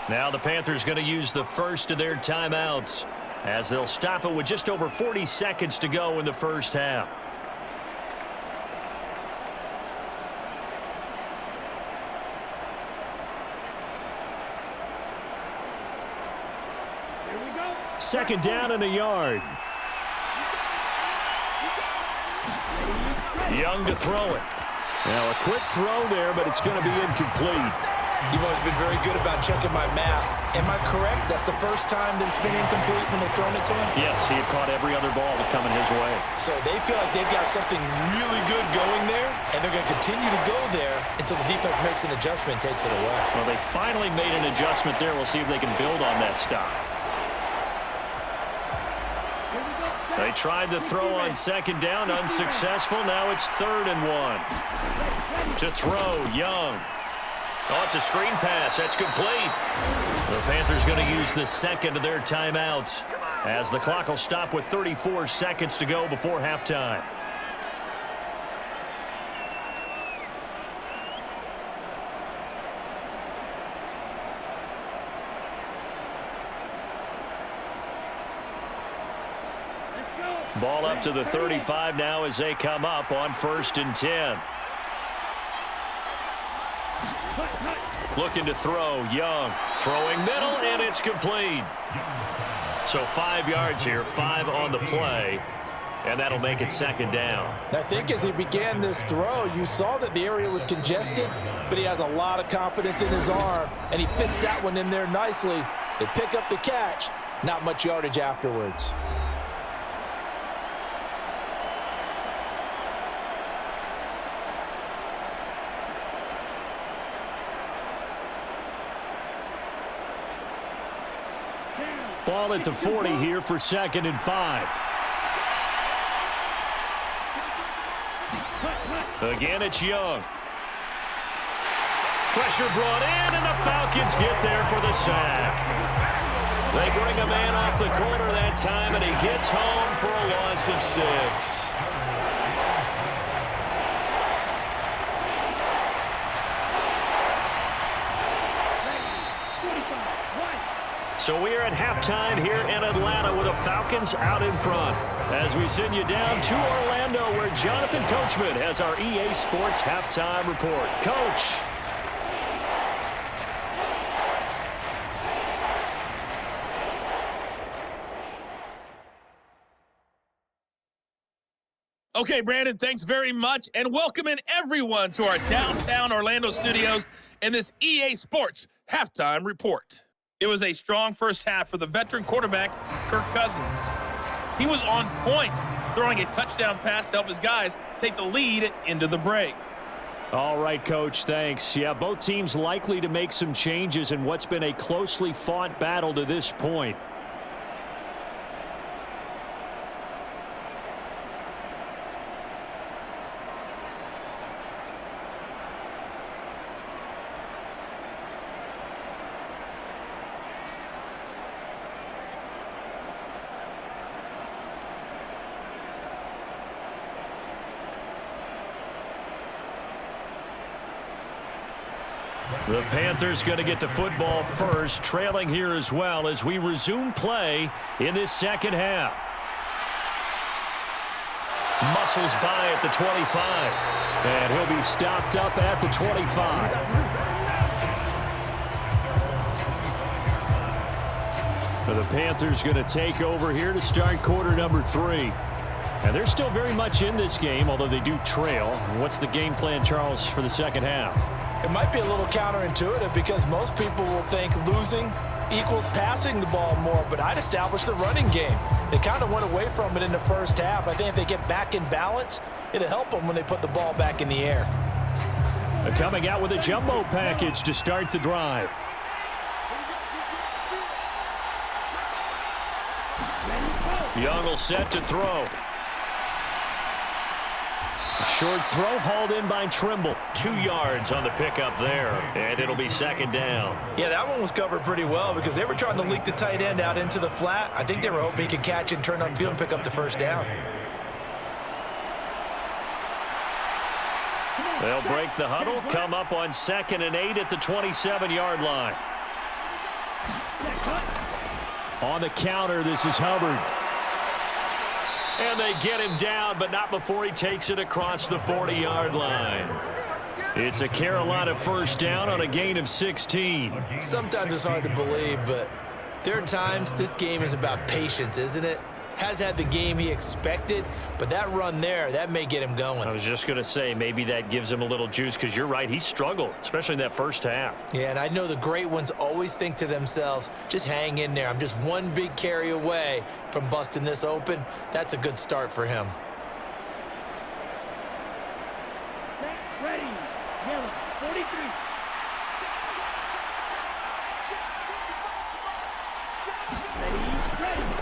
[SPEAKER 2] Now the Panthers going to use the first of their timeouts as they'll stop it with just over 40 seconds to go in the first half.
[SPEAKER 5] Second down and a yard.
[SPEAKER 2] Young to throw it.
[SPEAKER 5] Now a quick throw there, but it's going to be incomplete.
[SPEAKER 4] You've always been very good about checking my math. Am I correct? That's the first time that it's been incomplete when they've thrown it to him?
[SPEAKER 2] Yes, he had caught every other ball coming his way.
[SPEAKER 4] So they feel like they've got something really good going there, and they're going to continue to go there until the defense makes an adjustment and takes it away.
[SPEAKER 2] Well, they finally made an adjustment there. We'll see if they can build on that stop. They tried to throw on second down, unsuccessful. Now it's 3rd and 1. To throw, Young. Oh, it's a screen pass. That's complete. The Panthers going to use the second of their timeouts as the clock will stop with 34 seconds to go before halftime. Ball up to the 35 now as they come up on 1st and 10. Looking to throw, Young. Throwing middle, and it's complete. So 5 yards here, 5 on the play, and that'll make it 2nd down.
[SPEAKER 3] I think as he began this throw, you saw that the area was congested, but he has a lot of confidence in his arm, and he fits that one in there nicely. They pick up the catch, not much yardage afterwards.
[SPEAKER 5] Ball at the 40 here for 2nd and 5.
[SPEAKER 2] Again, it's Young. Pressure brought in, and the Falcons get there for the sack. They bring a man off the corner that time, and he gets home for a loss of 6. So we are at halftime here in Atlanta with the Falcons out in front. As we send you down to Orlando, where Jonathan Coachman has our EA Sports halftime report. Coach.
[SPEAKER 6] Okay, Brandon, thanks very much, and welcome in everyone to our downtown Orlando studios in this EA Sports halftime report. It was a strong first half for the veteran quarterback, Kirk Cousins. He was on point, throwing a touchdown pass to help his guys take the lead into the break.
[SPEAKER 5] All right, Coach, thanks. Yeah, both teams likely to make some changes in what's been a closely fought battle to this point.
[SPEAKER 2] The Panthers going to get the football first, trailing here as well as we resume play in this second half. Muscles by at the 25.
[SPEAKER 5] And he'll be stopped up at the 25. So the Panthers going to take over here to start quarter number 3. And they're still very much in this game, although they do trail. What's the game plan, Charles, for the second half?
[SPEAKER 3] It might be a little counterintuitive because most people will think losing equals passing the ball more, but I'd establish the running game. They kind of went away from it in the first half. I think if they get back in balance, it'll help them when they put the ball back in the air.
[SPEAKER 5] Coming out with a jumbo package to start the drive.
[SPEAKER 2] Young will set to throw.
[SPEAKER 5] Short throw hauled in by Trimble.
[SPEAKER 2] 2 yards on the pickup there, and it'll be second down.
[SPEAKER 4] Yeah, that one was covered pretty well because they were trying to leak the tight end out into the flat. I think they were hoping he could catch and turn upfield and pick up the first down.
[SPEAKER 2] They'll break the huddle, come up on 2nd and 8 at the 27-yard line.
[SPEAKER 5] On the counter, this is Hubbard.
[SPEAKER 2] And they get him down, but not before he takes it across the 40-yard line. It's a Carolina first down on a gain of 16.
[SPEAKER 4] Sometimes it's hard to believe, but there are times this game is about patience, isn't it? Has had the game he expected, but that run there, that may get him going.
[SPEAKER 2] I was just going to say, maybe that gives him a little juice, because you're right, he struggled, especially in that first half.
[SPEAKER 4] Yeah, and I know the great ones always think to themselves, just hang in there. I'm just one big carry away from busting this open. That's a good start for him.
[SPEAKER 7] Ready, yellow, 43.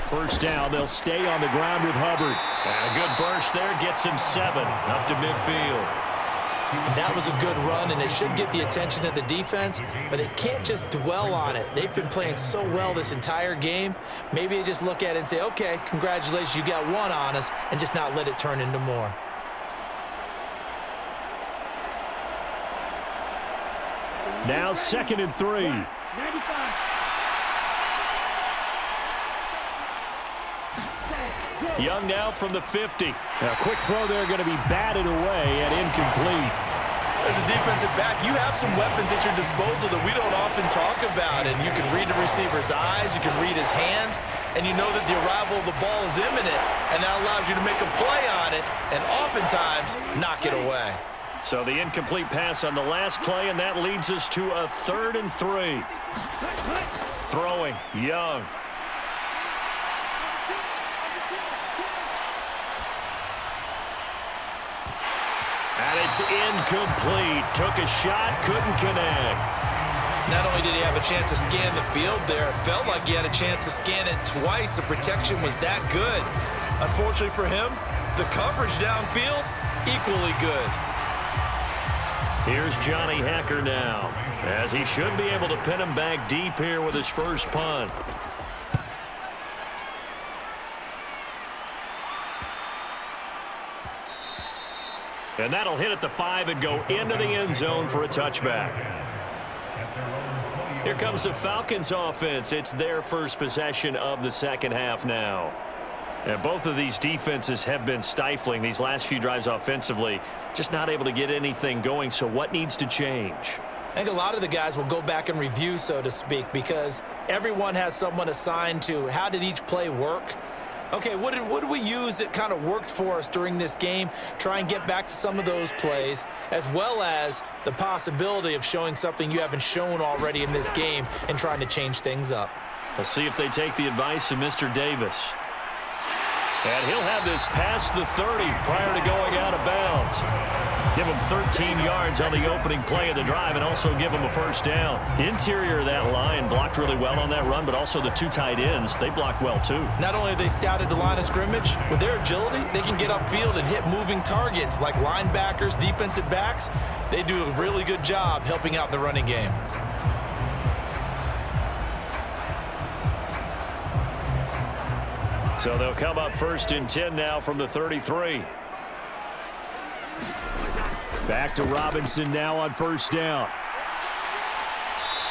[SPEAKER 5] First down, they'll stay on the ground with Hubbard.
[SPEAKER 2] And a good burst there gets him 7 up to midfield.
[SPEAKER 4] And that was a good run, and it should get the attention of the defense, but they can't just dwell on it. They've been playing so well this entire game. Maybe they just look at it and say, okay, congratulations, you got one on us, and just not let it turn into more.
[SPEAKER 5] Now 2nd and 3.
[SPEAKER 7] 95.
[SPEAKER 2] Young now from the 50.
[SPEAKER 5] A quick throw there going to be batted away and incomplete.
[SPEAKER 4] As a defensive back, you have some weapons at your disposal that we don't often talk about, and you can read the receiver's eyes, you can read his hands, and you know that the arrival of the ball is imminent, and that allows you to make a play on it and oftentimes knock it away.
[SPEAKER 2] So the incomplete pass on the last play, and that leads us to a 3rd and 3. Throwing, Young. And it's incomplete. Took a shot, couldn't connect.
[SPEAKER 4] Not only did he have a chance to scan the field there, it felt like he had a chance to scan it twice. The protection was that good. Unfortunately for him, the coverage downfield, equally good.
[SPEAKER 2] Here's Johnny Hecker now, as he should be able to pin him back deep here with his first punt. And that'll hit at the 5 and go into the end zone for a touchback. Here comes the Falcons offense. It's their first possession of the second half now. And both of these defenses have been stifling these last few drives offensively. Just not able to get anything going. So what needs to change?
[SPEAKER 4] I think a lot of the guys will go back and review, so to speak, because everyone has someone assigned to how did each play work. Okay, what did we use that kind of worked for us during this game? Try and get back to some of those plays, as well as the possibility of showing something you haven't shown already in this game and trying to change things up.
[SPEAKER 2] We'll see if they take the advice of Mr. Davis. And he'll have this past the 30 prior to going out of bounds. Give him 13 yards on the opening play of the drive and also give him a first down. Interior of that line blocked really well on that run, but also the two tight ends, they blocked well too.
[SPEAKER 4] Not only have they scouted the line of scrimmage, with their agility, they can get upfield and hit moving targets like linebackers, defensive backs. They do a really good job helping out in the running game.
[SPEAKER 2] So they'll come up 1st and 10 now from the 33.
[SPEAKER 5] Back to Robinson now on first down.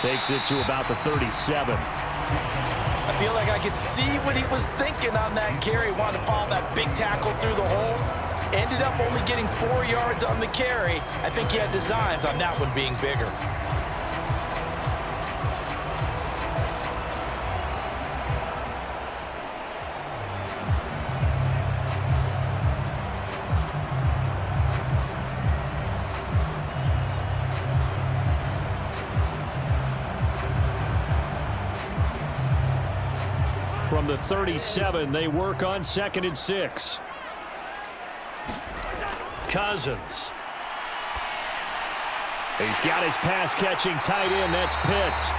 [SPEAKER 5] Takes it to about the 37.
[SPEAKER 3] I feel like I could see what he was thinking on that carry. Wanted to follow that big tackle through the hole. Ended up only getting 4 yards on the carry. I think he had designs on that one being bigger.
[SPEAKER 5] From the 37, they work on 2nd and 6.
[SPEAKER 2] Cousins.
[SPEAKER 5] He's got his pass-catching tight end. That's Pitts.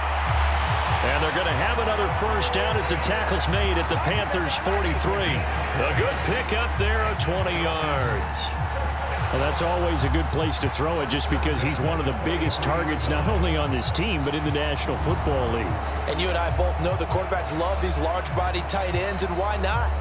[SPEAKER 2] And they're going to have another first down as the tackle's made at the Panthers' 43. A good pickup there of 20 yards.
[SPEAKER 5] Well, that's always a good place to throw it just because he's one of the biggest targets not only on this team but in the National Football League.
[SPEAKER 3] And you and I both know the quarterbacks love these large-body tight ends, and why not?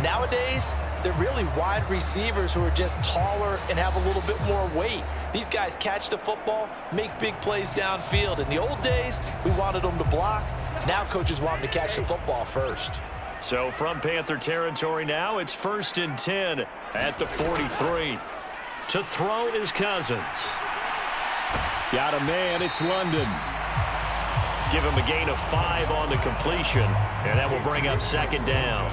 [SPEAKER 3] Nowadays, they're really wide receivers who are just taller and have a little bit more weight. These guys catch the football, make big plays downfield. In the old days, we wanted them to block. Now coaches want them to catch the football first.
[SPEAKER 2] So from Panther territory now, it's 1st and 10 at the 43. To throw is Cousins.
[SPEAKER 5] Got a man, it's London.
[SPEAKER 2] Give him a gain of 5 on the completion, and that will bring up 2nd down.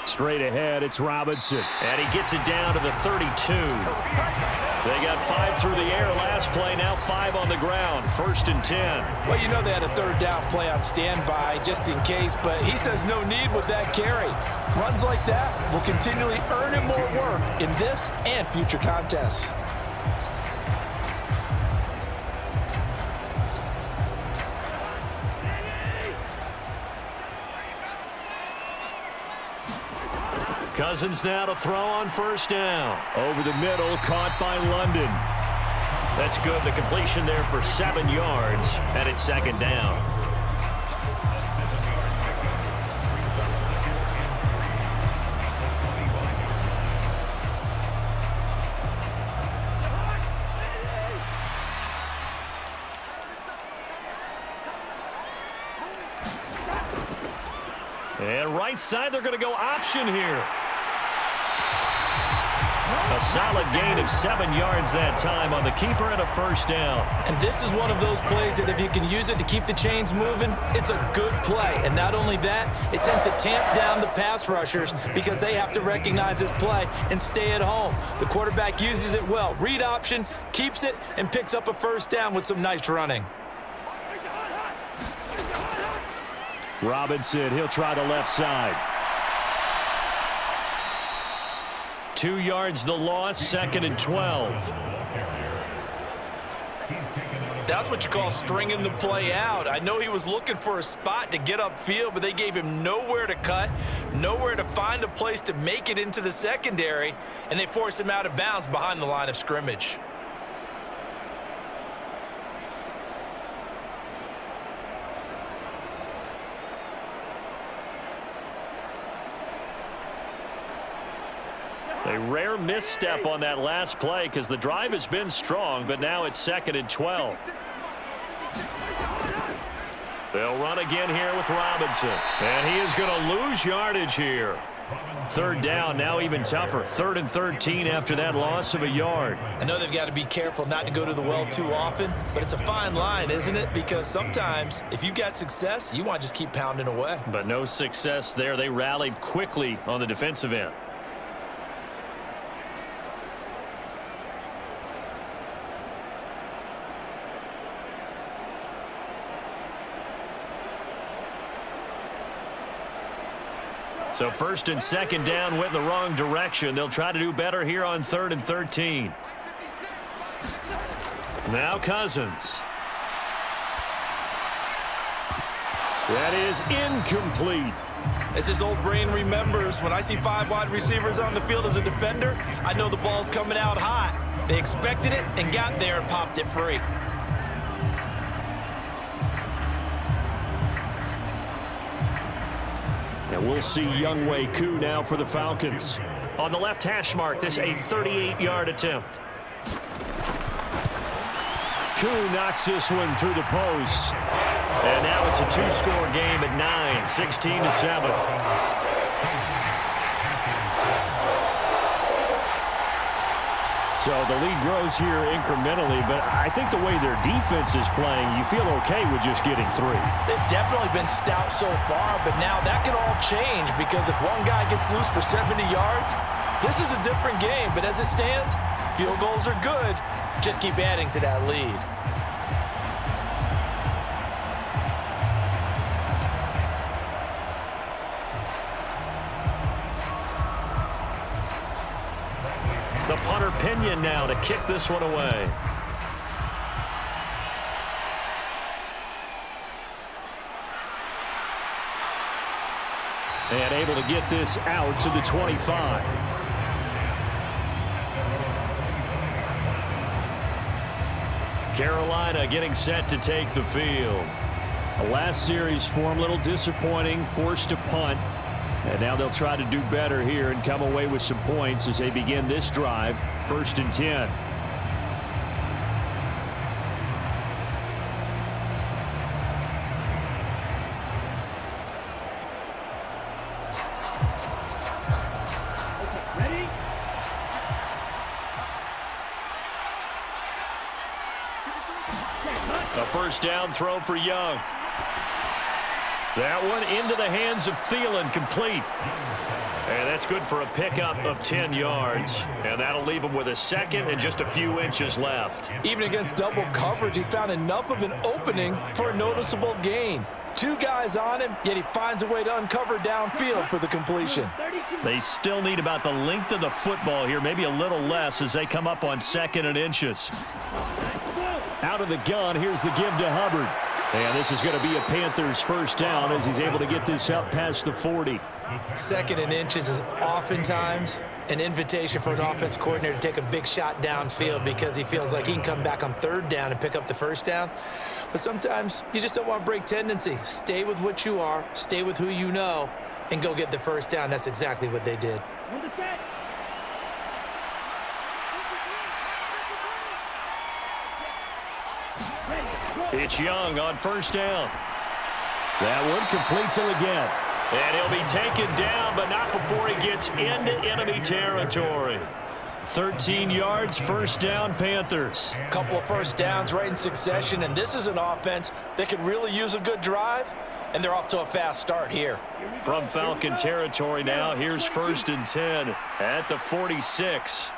[SPEAKER 5] Straight ahead, it's Robinson.
[SPEAKER 2] And he gets it down to the 32. They got 5 through the air last play, now 5 on the ground. 1st and 10.
[SPEAKER 3] Well, you know they had a 3rd down play on standby just in case, but he says no need with that carry. Runs like that will continually earn him more work in this and future contests.
[SPEAKER 2] Cousins now to throw on 1st down.
[SPEAKER 5] Over the middle, caught by London.
[SPEAKER 2] That's good. The completion there for 7 yards, and it's 2nd down. And right side, they're going to go option here. A solid gain of 7 yards that time on the keeper and a 1st down.
[SPEAKER 4] And this is one of those plays that if you can use it to keep the chains moving, it's a good play. And not only that, it tends to tamp down the pass rushers because they have to recognize this play and stay at home. The quarterback uses it well. Read option, keeps it, and picks up a 1st down with some nice running.
[SPEAKER 5] Robinson, he'll try the left side.
[SPEAKER 2] 2 yards the loss, 2nd and 12.
[SPEAKER 4] That's what you call stringing the play out. I know he was looking for a spot to get upfield, but they gave him nowhere to cut, nowhere to find a place to make it into the secondary, and they forced him out of bounds behind the line of scrimmage.
[SPEAKER 2] A rare misstep on that last play because the drive has been strong, but now it's 2nd and 12. They'll run again here with Robinson. And he is going to lose yardage here. 3rd down, now even tougher. 3rd and 13 after that loss of a yard.
[SPEAKER 4] I know they've got to be careful not to go to the well too often, but it's a fine line, isn't it? Because sometimes if you got success, you want to just keep pounding away.
[SPEAKER 2] But no success there. They rallied quickly on the defensive end. So 1st and 2nd down went in the wrong direction. They'll try to do better here on 3rd and 13. Now Cousins.
[SPEAKER 5] That is incomplete.
[SPEAKER 4] As his old brain remembers, when I see 5 wide receivers on the field as a defender, I know the ball's coming out hot. They expected it and got there and popped it free.
[SPEAKER 5] And we'll see Younghoe Koo now for the Falcons.
[SPEAKER 2] On the left hash mark, this a 38-yard attempt.
[SPEAKER 5] Koo knocks this one through the post.
[SPEAKER 2] And now it's a 2-score game at 9, 16-7.
[SPEAKER 5] So the lead grows here incrementally, but I think the way their defense is playing, you feel okay with just getting 3.
[SPEAKER 4] They've definitely been stout so far, but now that can all change because if one guy gets loose for 70 yards, this is a different game. But as it stands, field goals are good. Just keep adding to that lead.
[SPEAKER 2] The punter Pinion now to kick this one away.
[SPEAKER 5] And able to get this out to the 25.
[SPEAKER 2] Carolina getting set to take the field.
[SPEAKER 5] The last series for them, a little disappointing, forced to punt. And now they'll try to do better here and come away with some points as they begin this drive, 1st and 10.
[SPEAKER 7] Ready?
[SPEAKER 2] A 1st down throw for Young. That one into the hands of Thielen, complete. And that's good for a pickup of 10 yards. And that'll leave him with a 2nd and just a few inches left.
[SPEAKER 3] Even against double coverage, he found enough of an opening for a noticeable gain. 2 guys on him, yet he finds a way to uncover downfield for the completion.
[SPEAKER 2] They still need about the length of the football here, maybe a little less as they come up on 2nd and inches.
[SPEAKER 5] Out of the gun, here's the give to Hubbard. And this is going to be a Panthers 1st down as he's able to get this up past the 40.
[SPEAKER 4] 2nd and inches is oftentimes an invitation for an offense coordinator to take a big shot downfield because he feels like he can come back on 3rd down and pick up the 1st down. But sometimes you just don't want to break tendency. Stay with what you are, stay with who you know, and go get the 1st down. That's exactly what they did.
[SPEAKER 2] It's Young on 1st down.
[SPEAKER 5] That one completes him again.
[SPEAKER 2] And he'll be taken down, but not before he gets into enemy territory. 13 yards, 1st down, Panthers.
[SPEAKER 3] Couple of 1st downs right in succession, and this is an offense that could really use a good drive, and they're off to a fast start here.
[SPEAKER 2] From Falcon territory now, here's 1st and 10 at the 46.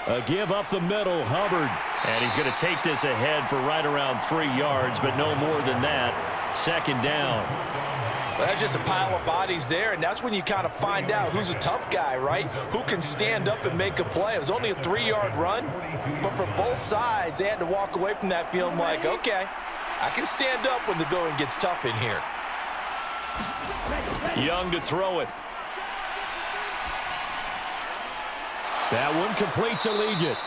[SPEAKER 5] A give up the middle, Hubbard.
[SPEAKER 2] And he's going to take this ahead for right around 3 yards, but no more than that. 2nd down.
[SPEAKER 3] Well, that's just a pile of bodies there, and that's when you kind of find out who's a tough guy, right? Who can stand up and make a play. It was only a 3-yard run, but for both sides, they had to walk away from that feeling like, okay, I can stand up when the going gets tough in here.
[SPEAKER 2] Young to throw it.
[SPEAKER 5] That one completes Allegiant.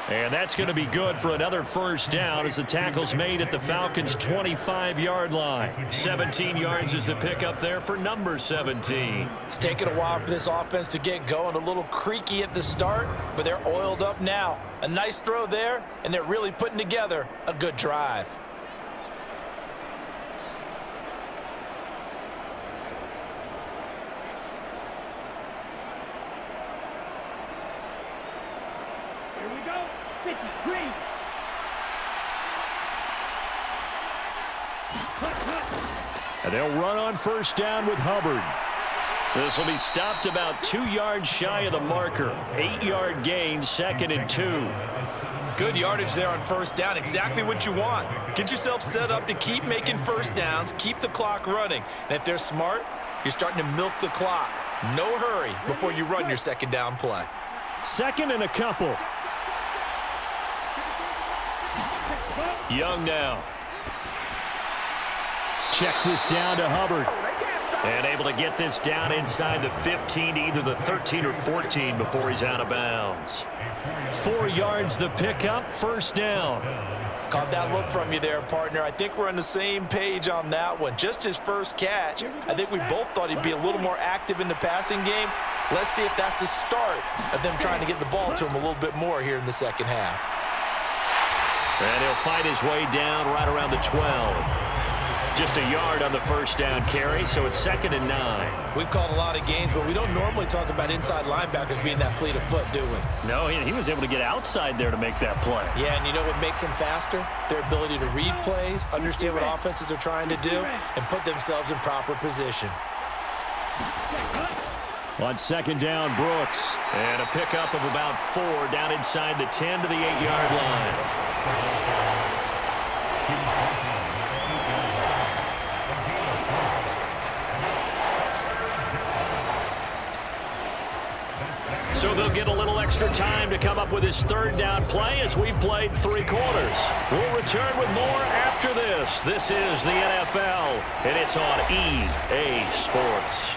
[SPEAKER 2] And that's going to be good for another first down as the tackle's made at the Falcons' 25-yard line. 17 yards is the pickup there for number 17.
[SPEAKER 3] It's taken a while for this offense to get going. A little creaky at the start, but they're oiled up now. A nice throw there, and they're really putting together a good drive.
[SPEAKER 7] Here we go. 50, green.
[SPEAKER 5] And they'll run on first down with Hubbard.
[SPEAKER 2] This will be stopped about 2 yards shy of the marker. 8-yard gain, 2nd and 2.
[SPEAKER 4] Good yardage there on first down. Exactly what you want. Get yourself set up to keep making first downs, keep the clock running. And if they're smart, you're starting to milk the clock. No hurry before you run your second down play.
[SPEAKER 5] 2nd and a couple.
[SPEAKER 2] Young now.
[SPEAKER 5] Checks this down to Hubbard.
[SPEAKER 2] And able to get this down inside the 15 to either the 13 or 14 before he's out of bounds.
[SPEAKER 5] 4 yards the pickup, first down.
[SPEAKER 3] Caught that look from you there, partner. I think we're on the same page on that one. Just his first catch. I think we both thought he'd be a little more active in the passing game. Let's see if that's the start of them trying to get the ball to him a little bit more here in the second half.
[SPEAKER 2] And he'll fight his way down right around the 12. Just a yard on the first down carry, so it's 2nd and 9.
[SPEAKER 4] We've called a lot of games, but we don't normally talk about inside linebackers being that fleet of foot, do we?
[SPEAKER 5] No, he was able to get outside there to make that play.
[SPEAKER 4] Yeah, and you know what makes them faster? Their ability to read plays, understand what offenses are trying to do, and put themselves in proper position.
[SPEAKER 5] On second down, Brooks.
[SPEAKER 2] And a pickup of about 4 down inside the 10 to the 8-yard line. So they'll get a little extra time to come up with his third down play as we've played 3 quarters. We'll return with more after this. This is the NFL, and it's on EA Sports.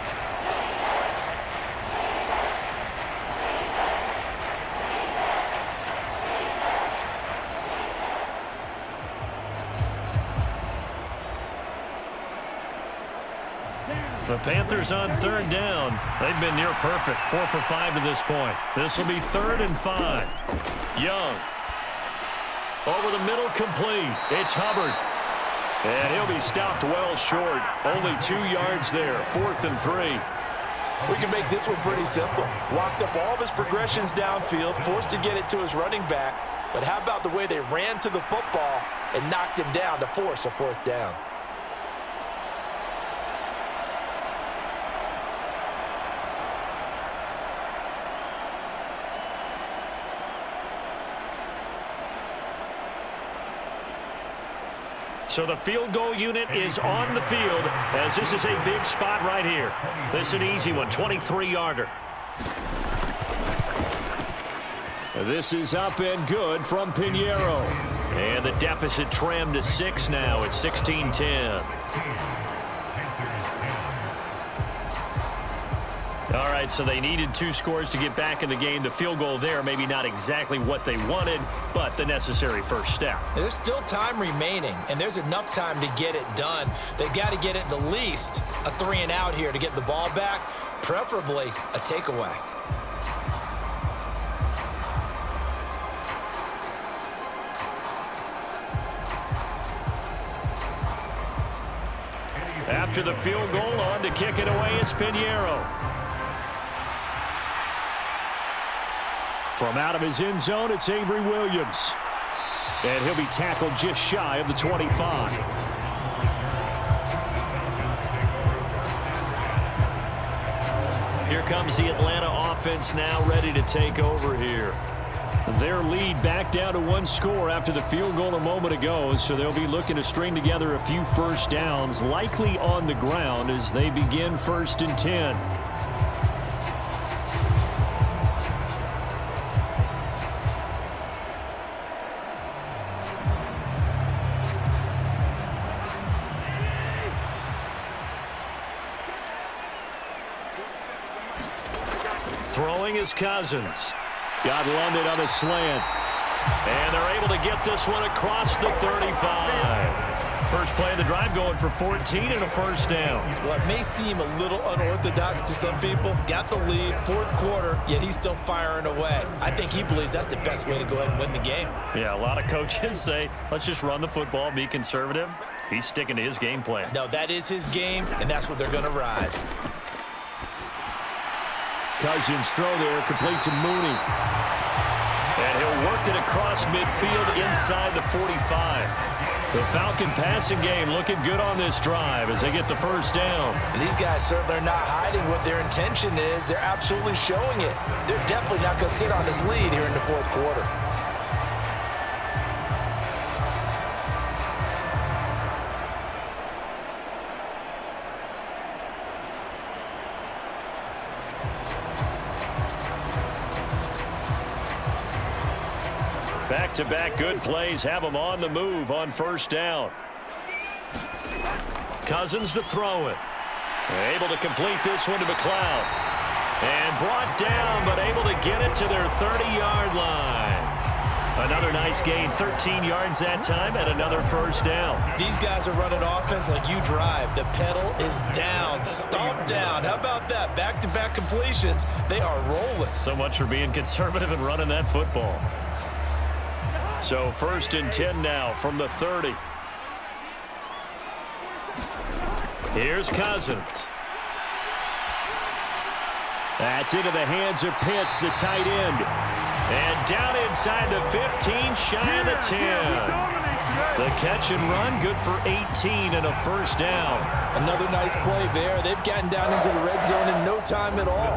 [SPEAKER 2] The Panthers on third down. They've been near perfect, 4 for 5 to this point. This will be 3rd and 5. Young. Over the middle, complete. It's Hubbard. And he'll be stopped well short. Only 2 yards there, 4th and 3.
[SPEAKER 3] We can make this one pretty simple. Walked up all of his progressions downfield, forced to get it to his running back. But how about the way they ran to the football and knocked him down to force a 4th down?
[SPEAKER 2] So the field goal unit is on the field as this is a big spot right here. This is an easy one, 23-yarder.
[SPEAKER 5] This is up and good from Pinheiro.
[SPEAKER 2] And the deficit trimmed to 6 now. It's 16-10. All right, so they needed 2 scores to get back in the game. The field goal there, maybe not exactly what they wanted, but the necessary first step.
[SPEAKER 4] There's still time remaining, and there's enough time to get it done. They've got to get it the least a 3 and out here to get the ball back, preferably a takeaway.
[SPEAKER 2] After the field goal, on to kick it away, it's Pinheiro.
[SPEAKER 5] From out of his end zone, it's Avery Williams. And he'll be tackled just shy of the 25.
[SPEAKER 2] Here comes the Atlanta offense now ready to take over here.
[SPEAKER 5] Their lead back down to 1 score after the field goal a moment ago, so they'll be looking to string together a few first downs, likely on the ground as they begin 1st and 10.
[SPEAKER 2] Throwing is Cousins.
[SPEAKER 5] Got London on a slant.
[SPEAKER 2] And they're able to get this one across the 35. First play of the drive going for 14 and a first down.
[SPEAKER 4] Well, it may seem a little unorthodox to some people. Got the lead, 4th quarter, yet he's still firing away. I think he believes that's the best way to go ahead and win the game.
[SPEAKER 2] Yeah, a lot of coaches say, let's just run the football, be conservative. He's sticking to his game plan.
[SPEAKER 4] No, that is his game, and that's what they're going to ride.
[SPEAKER 5] Cousins throw there, complete to Mooney.
[SPEAKER 2] And he'll work it across midfield inside the 45. The Falcon passing game looking good on this drive as they get the first down.
[SPEAKER 3] And these guys certainly are not hiding what their intention is. They're absolutely showing it. They're definitely not going to sit on this lead here in the 4th quarter.
[SPEAKER 2] Back-to-back good plays have them on the move on first down. Cousins to throw it. Able to complete this one to McLeod. And brought down, but able to get it to their 30-yard line. Another nice gain, 13 yards that time, and another first down.
[SPEAKER 4] These guys are running offense like you drive. The pedal is down, stomp down. How about that? Back-to-back completions. They are rolling.
[SPEAKER 2] So much for being conservative and running that football. So 1st and 10 now from the 30. Here's Cousins.
[SPEAKER 5] That's into the hands of Pitts, the tight end.
[SPEAKER 2] And down inside the 15, shy of the 10. The catch and run, good for 18 and a first down.
[SPEAKER 3] Another nice play there. They've gotten down into the red zone in no time at all.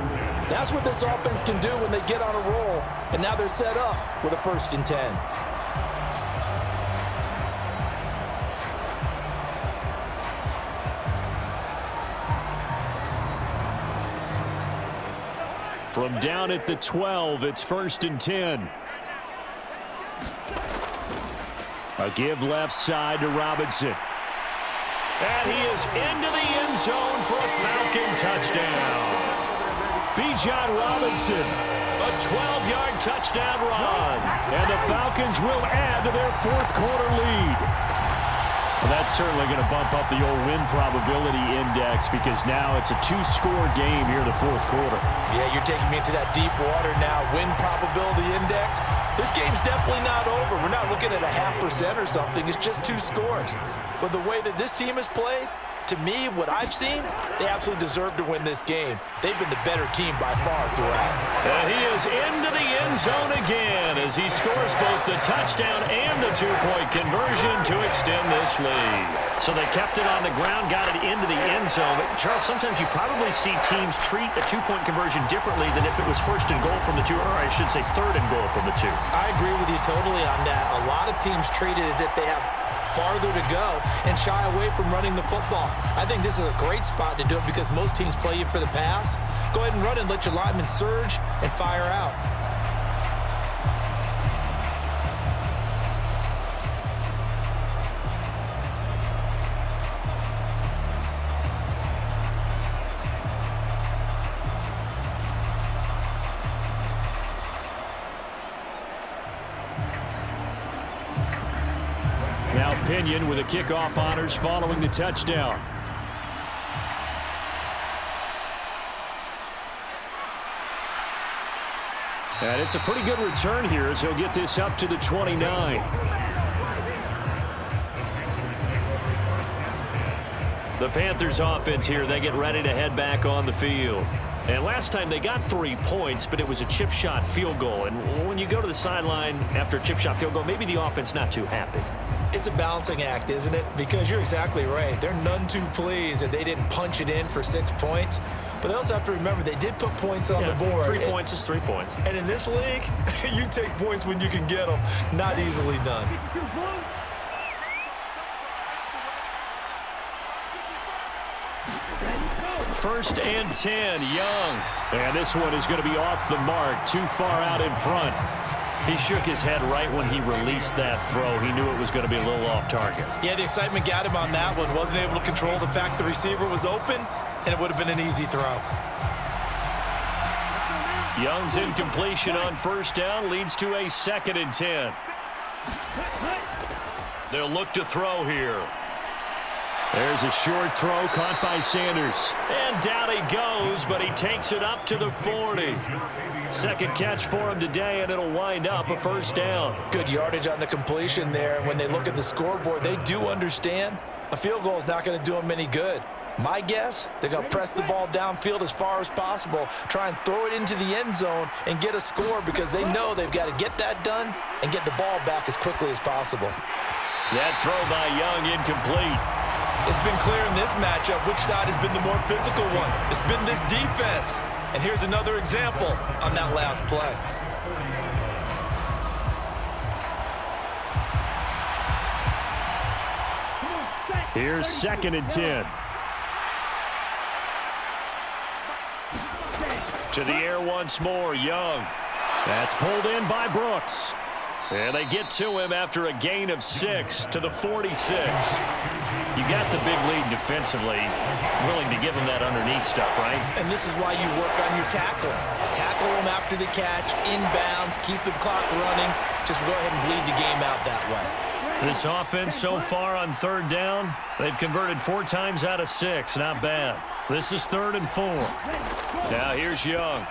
[SPEAKER 3] That's what this offense can do when they get on a roll. And now they're set up with a 1st and 10.
[SPEAKER 5] From down at the 12, it's 1st and 10. A give left side to Robinson.
[SPEAKER 2] And he is into the end zone for a Falcon touchdown.
[SPEAKER 5] Bijan Robinson.
[SPEAKER 2] A 12-yard touchdown run.
[SPEAKER 5] And the Falcons will add to their 4th quarter lead. Well, that's certainly going to bump up the old win probability index because now it's a 2-score game here in the 4th quarter.
[SPEAKER 3] Yeah, you're taking me into that deep water now. Win probability index. This game's definitely not over. We're not looking at a 0.5% or something. It's just 2 scores. But the way that this team has played, to me, what I've seen, they absolutely deserve to win this game. They've been the better team by far throughout.
[SPEAKER 2] And he is into the end zone again as he scores both the touchdown and the 2-point conversion to extend this lead.
[SPEAKER 5] So they kept it on the ground, got it into the end zone. But Charles, sometimes you probably see teams treat a 2-point conversion differently than if it was 1st and goal from the 2, or I should say 3rd and goal from the 2.
[SPEAKER 4] I agree with you totally on that. A lot of teams treat it as if they have farther to go and shy away from running the football. I think this is a great spot to do it because most teams play you for the pass. Go ahead and run and let your linemen surge and fire out.
[SPEAKER 5] Now Pinion with the kickoff honors following the touchdown. And it's a pretty good return here as he'll get this up to the 29. The Panthers offense here, they get ready to head back on the field. And last time they got 3 points, but it was a chip shot field goal. And when you go to the sideline after a chip shot field goal, maybe the offense not too happy.
[SPEAKER 4] It's a balancing act, isn't it? Because you're exactly right. They're none too pleased that they didn't punch it in for 6 points. But they also have to remember they did put points on the board.
[SPEAKER 2] 3 points is 3 points.
[SPEAKER 4] And in this league, you take points when you can get them. Not easily done.
[SPEAKER 5] First and 10, Young. And this one is going to be off the mark, too far out in front.
[SPEAKER 2] He shook his head right when he released that throw. He knew it was going to be a little off target.
[SPEAKER 4] Yeah, the excitement got him on that one. Wasn't able to control the fact the receiver was open, and it would have been an easy throw.
[SPEAKER 2] Young's incompletion on first down leads to a 2nd and 10. They'll look to throw here.
[SPEAKER 5] There's a short throw caught by Sanders.
[SPEAKER 2] And down he goes, but he takes it up to the 40. Second catch for him today, and it'll wind up a first down.
[SPEAKER 3] Good yardage on the completion there. And when they look at the scoreboard, they do understand a field goal is not going to do them any good. My guess, they're going to press the ball downfield as far as possible, try and throw it into the end zone and get a score because they know they've got to get that done and get the ball back as quickly as possible.
[SPEAKER 2] That throw by Young incomplete.
[SPEAKER 4] It's been clear in this matchup which side has been the more physical one. It's been this defense. And here's another example on that last play.
[SPEAKER 5] Here's 2nd and 10.
[SPEAKER 2] To the air once more, Young.
[SPEAKER 5] That's pulled in by Brooks.
[SPEAKER 2] And they get to him after a gain of 6 to the 46. You got the big lead defensively. Willing to give him that underneath stuff, right?
[SPEAKER 4] And this is why you work on your tackling. Tackle them after the catch, inbounds, keep the clock running. Just go ahead and bleed the game out that way.
[SPEAKER 2] This offense so far on 3rd down, they've converted 4 times out of 6. Not bad. This is 3rd and 4. Now here's Young.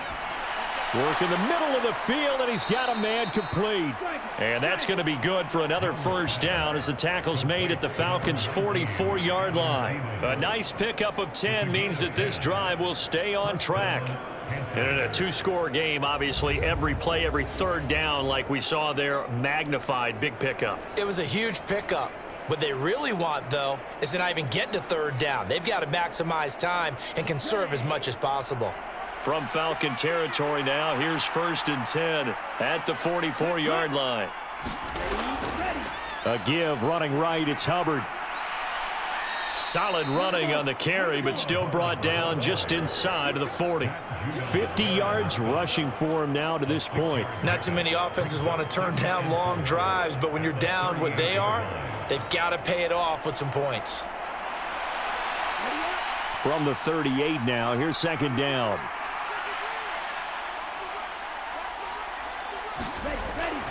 [SPEAKER 5] Work in the middle of the field, and he's got a man complete.
[SPEAKER 2] And that's going to be good for another first down as the tackle's made at the Falcons' 44-yard line. A nice pickup of 10 means that this drive will stay on track. And in a 2-score game, obviously, every play, every 3rd down, like we saw there, magnified, big pickup.
[SPEAKER 4] It was a huge pickup. What they really want, though, is to not even get to 3rd down. They've got to maximize time and conserve as much as possible.
[SPEAKER 2] From Falcon territory now, here's 1st and 10 at the 44-yard line.
[SPEAKER 5] A give, running right, it's Hubbard.
[SPEAKER 2] Solid running on the carry, but still brought down just inside of the 40.
[SPEAKER 5] 50 yards rushing for him now to this point.
[SPEAKER 4] Not too many offenses want to turn down long drives, but when you're down what they are, they've got to pay it off with some points.
[SPEAKER 5] From the 38 now, here's 2nd down.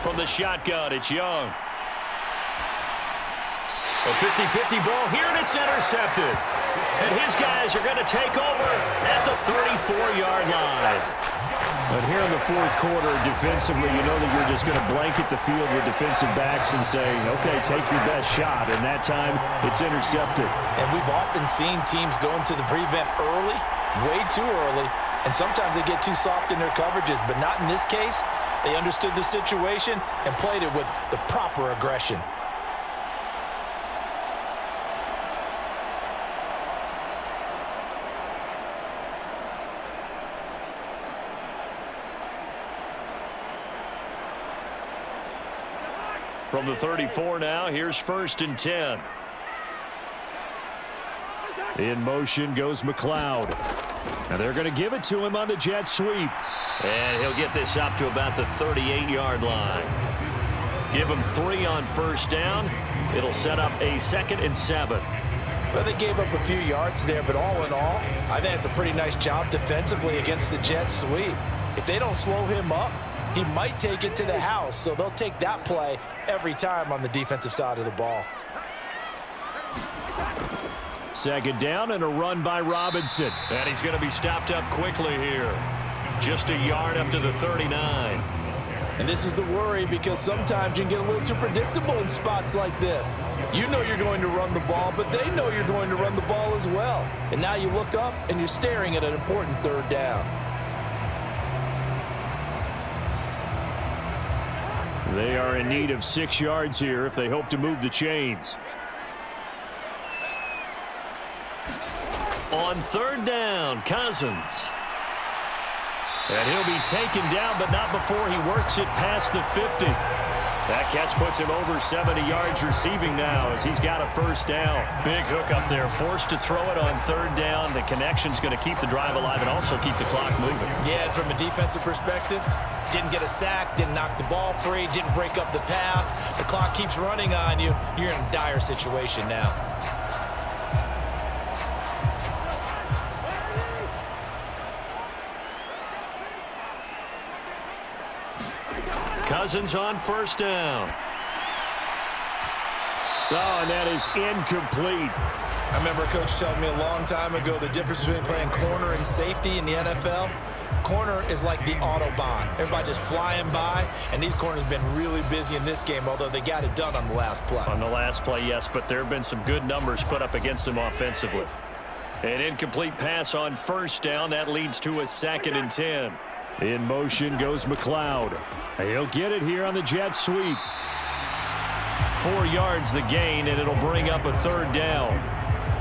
[SPEAKER 2] From the shotgun, it's Young. A 50-50 ball here, and it's intercepted. And his guys are going to take over at the 34-yard line.
[SPEAKER 5] But here in the 4th quarter, defensively, you know that you're just going to blanket the field with defensive backs and say, okay, take your best shot. And that time, it's intercepted.
[SPEAKER 4] And we've often seen teams go into the prevent early, way too early, and sometimes they get too soft in their coverages, but not in this case. They understood the situation and played it with the proper aggression.
[SPEAKER 2] From the 34 now, here's 1st and 10.
[SPEAKER 5] In motion goes McLeod. And they're going to give it to him on the jet sweep.
[SPEAKER 2] And he'll get this up to about the 38-yard line. Give him 3 on first down. It'll set up a 2nd and 7.
[SPEAKER 3] Well, they gave up a few yards there, but all in all, I think it's a pretty nice job defensively against the jet sweep. If they don't slow him up, he might take it to the house, so they'll take that play every time on the defensive side of the ball.
[SPEAKER 5] 2nd down and a run by Robinson.
[SPEAKER 2] And he's going to be stopped up quickly here. Just a yard up to the 39.
[SPEAKER 3] And this is the worry because sometimes you can get a little too predictable in spots like this. You know you're going to run the ball, but they know you're going to run the ball as well. And now you look up and you're staring at an important 3rd down.
[SPEAKER 5] They are in need of 6 yards here if they hope to move the chains.
[SPEAKER 2] on third down. Cousins. And he'll be taken down, but not before he works it past the 50. That catch puts him over 70 yards receiving now as he's got a first down. Big hook up there, forced to throw it on third down. The connection's going to keep the drive alive and also keep the clock moving.
[SPEAKER 4] Yeah, and from a defensive perspective, didn't get a sack, didn't knock the ball free, didn't break up the pass. The clock keeps running on you. You're in a dire situation now.
[SPEAKER 2] Cousins on first down.
[SPEAKER 5] Oh, and that is incomplete.
[SPEAKER 4] I remember a coach telling me a long time ago the difference between playing corner and safety in the NFL. Corner is like the Autobahn. Everybody just flying by, and these corners have been really busy in this game, although they got it done on the last play.
[SPEAKER 2] On the last play, yes, but there have been some good numbers put up against them offensively. An incomplete pass on first down. That leads to a 2nd and 10.
[SPEAKER 5] In motion goes McLeod. He'll get it here on the jet sweep.
[SPEAKER 2] 4 yards the gain, and it'll bring up a third down.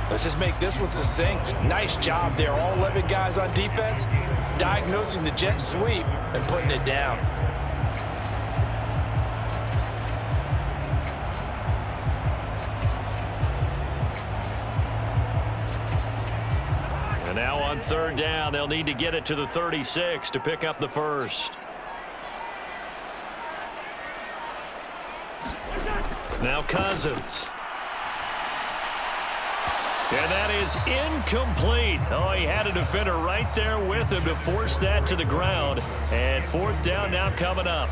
[SPEAKER 3] Let's just make this one succinct. Nice job there. All 11 guys on defense diagnosing the jet sweep and putting it down.
[SPEAKER 2] And now on third down, they'll need to get it to the 36 to pick up the first. Now Cousins. And that is incomplete. Oh, he had a defender right there with him to force that to the ground. And fourth down now coming up.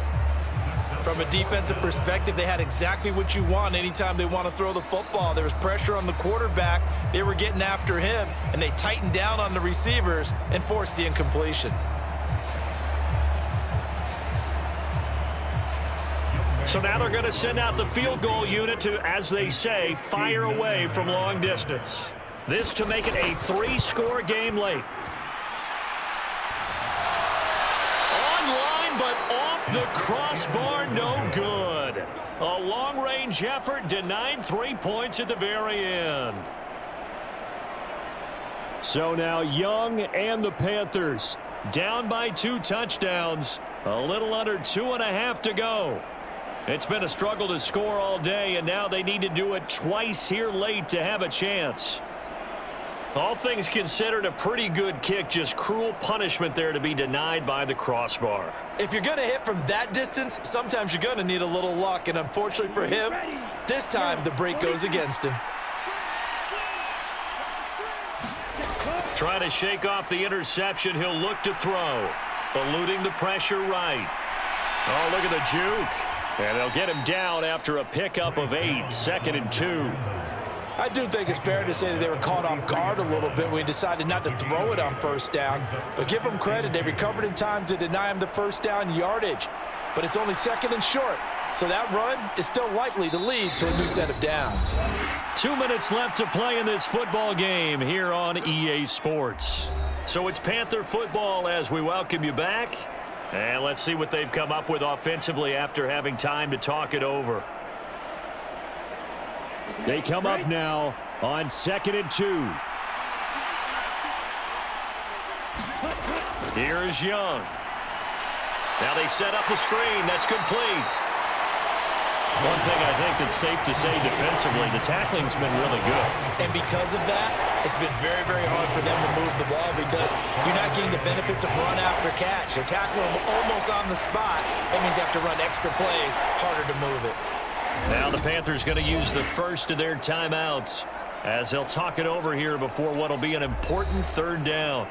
[SPEAKER 4] From a defensive perspective, they had exactly what you want anytime they want to throw the football. There was pressure on the quarterback. They were getting after him, and they tightened down on the receivers and forced the incompletion.
[SPEAKER 2] So now they're going to send out the field goal unit to, as they say, fire away from long distance. This to make it a 3-score game late. Online, but off the crossbar, no good. A long-range effort denied 3 points at the very end.
[SPEAKER 5] So now Young and the Panthers
[SPEAKER 2] Down by 2 touchdowns. A little under 2.5 to go. It's been a struggle to score all day, and now they need to do it twice here late to have a chance. All things considered, a pretty good kick. Just cruel punishment there to be denied by the crossbar.
[SPEAKER 4] If you're going to hit from that distance, sometimes you're going to need a little luck. And unfortunately for him, this time the break goes against him.
[SPEAKER 2] Trying to shake off the interception. He'll look to throw. Eluding the pressure right. Oh, look at the juke. And they'll get him down after a pickup of 8. 2nd and 2.
[SPEAKER 3] I do think it's fair to say that they were caught off guard a little bit when he decided not to throw it on first down. But give them credit. They recovered in time to deny him the first down yardage. But it's only 2nd and short. So that run is still likely to lead to a new set of downs.
[SPEAKER 2] 2 minutes left to play in this football game here on EA Sports. So it's Panther football as we welcome you back. And let's see what they've come up with offensively after having time to talk it over.
[SPEAKER 5] They come up now on 2nd and 2.
[SPEAKER 2] Here's Young. Now they set up the screen. That's complete. One thing I think that's safe to say defensively, the tackling's been really good.
[SPEAKER 4] And because of that, it's been very, very hard for them to move the ball because you're not getting the benefits of run after catch. They're tackling them almost on the spot. That means you have to run extra plays, harder to move it.
[SPEAKER 2] Now the Panthers going to use the first of their timeouts as they'll talk it over here before what will be an important third down.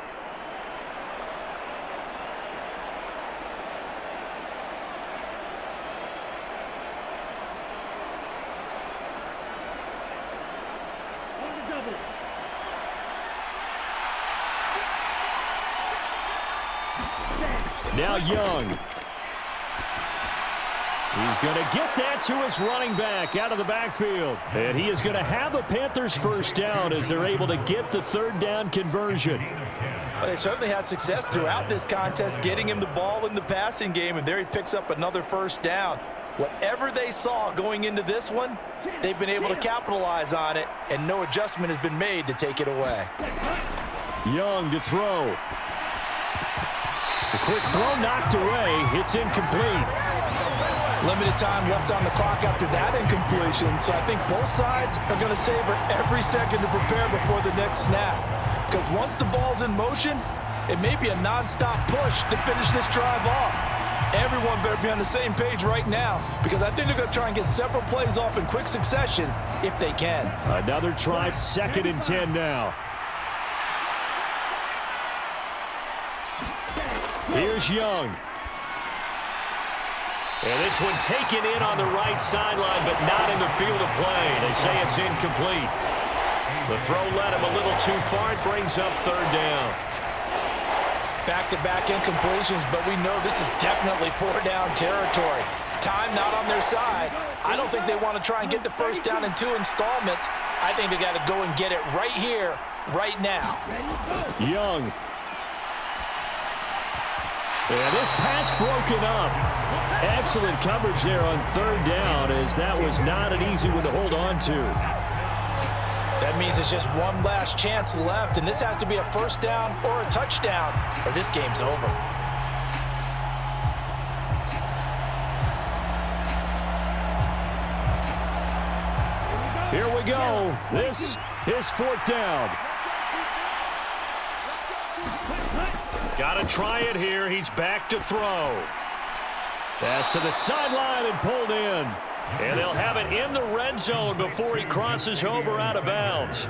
[SPEAKER 5] Now Young. He's going to get that to his running back out of the backfield. And he is going to have a Panthers first down as they're able to get the third down conversion.
[SPEAKER 3] Well, they certainly had success throughout this contest, getting him the ball in the passing game, and there he picks up another first down. Whatever they saw going into this one, they've been able to capitalize on it, and no adjustment has been made to take it away.
[SPEAKER 5] Young to throw. The quick throw knocked away. It's incomplete.
[SPEAKER 3] Limited time left on the clock after that incompletion, so I think both sides are going to savor every second to prepare before the next snap. Because once the ball's in motion, it may be a non-stop push to finish this drive off. Everyone better be on the same page right now, because I think they're going to try and get several plays off in quick succession if they can.
[SPEAKER 5] Another try, 2nd and 10 now. Here's Young.
[SPEAKER 2] And this one taken in on the right sideline, but not in the field of play. They say it's incomplete. The throw led him a little too far. It brings up 3rd down.
[SPEAKER 3] Back-to-back incompletions, but we know this is definitely 4-down territory. Time not on their side. I don't think they want to try and get the 1st down in 2 installments. I think they got to go and get it right here, right now.
[SPEAKER 5] Young. And this pass broken up. Excellent coverage there on 3rd down, as that was not an easy one to hold on to.
[SPEAKER 3] That means it's just one last chance left, and this has to be a 1st down or a touchdown, or this game's over.
[SPEAKER 5] Here we go. This is 4th down.
[SPEAKER 2] Got to try it here. He's back to throw.
[SPEAKER 5] Pass to the sideline and pulled in.
[SPEAKER 2] And they'll have it in the red zone before he crosses over out of bounds.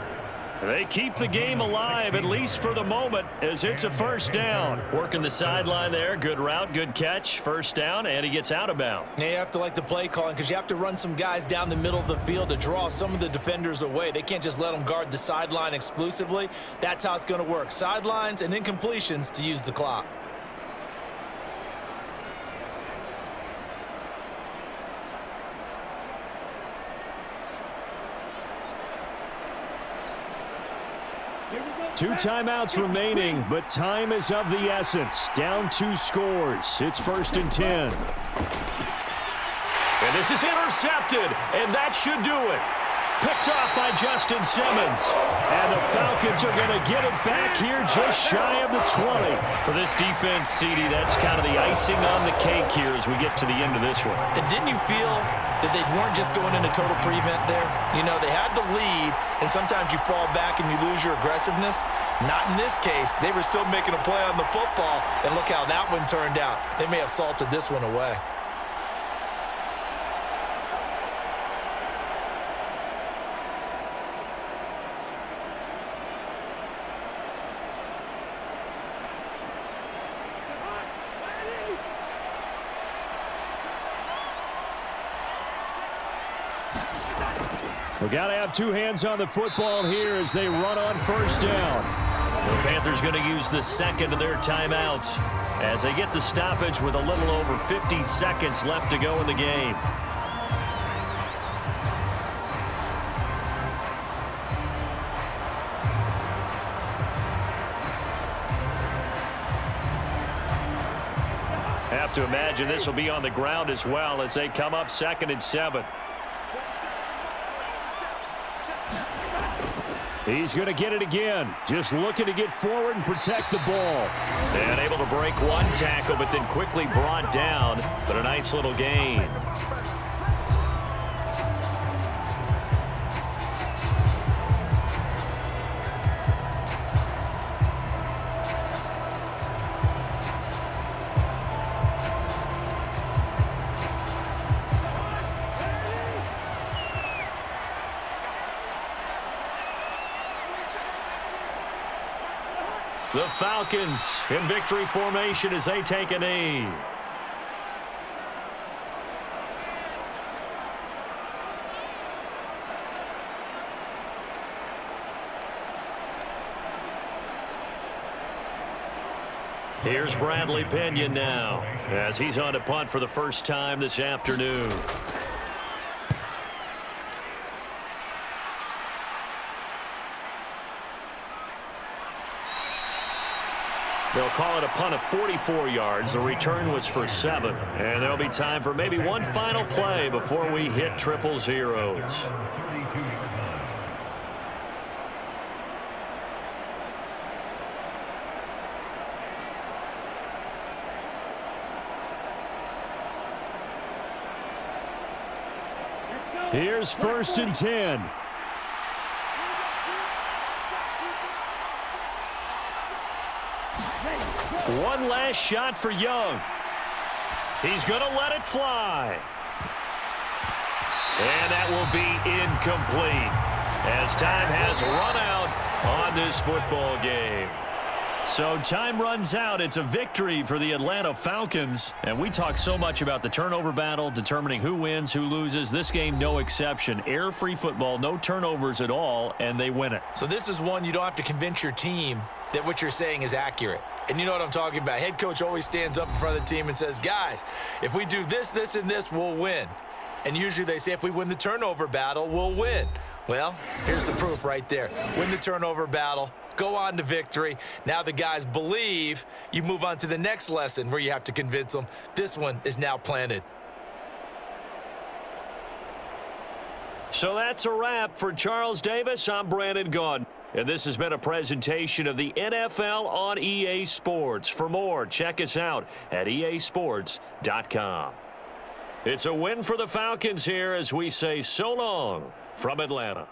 [SPEAKER 2] They keep the game alive, at least for the moment, as it's a 1st down. Working the sideline there. Good route, good catch. 1st down, and he gets out of bounds.
[SPEAKER 4] Now you have to like the play calling, because you have to run some guys down the middle of the field to draw some of the defenders away. They can't just let them guard the sideline exclusively. That's how it's going to work. Sidelines and incompletions to use the clock.
[SPEAKER 5] Two timeouts remaining, but time is of the essence. Down 2 scores. It's 1st and 10.
[SPEAKER 2] And this is intercepted, and that should do it. Picked off by Justin Simmons.
[SPEAKER 5] And the Falcons are going to get it back here just shy of the 20.
[SPEAKER 2] For this defense, CD, that's kind of the icing on the cake here as we get to the end of this one.
[SPEAKER 4] And didn't you feel that they weren't just going into total prevent there? You know, they had the lead, and sometimes you fall back and you lose your aggressiveness. Not in this case. They were still making a play on the football, and look how that one turned out. They may have salted this one away.
[SPEAKER 5] We got to have 2 hands on the football here as they run on 1st down.
[SPEAKER 2] The Panthers going to use the 2nd of their timeouts as they get the stoppage with a little over 50 seconds left to go in the game. Have to imagine this will be on the ground as well as they come up 2nd and 7.
[SPEAKER 5] He's going to get it again. Just looking to get forward and protect the ball.
[SPEAKER 2] And able to break 1 tackle, but then quickly brought down. But a nice little gain. The Falcons in victory formation as they take a knee. Here's Bradley Pinion now as he's on to punt for the first time this afternoon. They'll call it a punt of 44 yards. The return was for 7. And there'll be time for maybe one final play before we hit triple zeros.
[SPEAKER 5] Here's 1st and 10. One last shot for Young. He's going to let it fly. And that will be incomplete as time has run out on this football game. So time runs out. It's a victory for the Atlanta Falcons. And we talk so much about the turnover battle, determining who wins, who loses. This game, no exception. Error-free football, no turnovers at all, and they win it.
[SPEAKER 4] So this is one you don't have to convince your team that what you're saying is accurate. And you know what I'm talking about. Head coach always stands up in front of the team and says, guys, if we do this, this, and this, we'll win. And usually they say if we win the turnover battle, we'll win. Well, here's the proof right there. Win the turnover battle, go on to victory. Now the guys believe. You move on to the next lesson where you have to convince them. This one is now planted.
[SPEAKER 2] So that's a wrap for Charles Davis. I'm Brandon Gaudin. And this has been a presentation of the NFL on EA Sports. For more, check us out at easports.com. It's a win for the Falcons here as we say so long from Atlanta.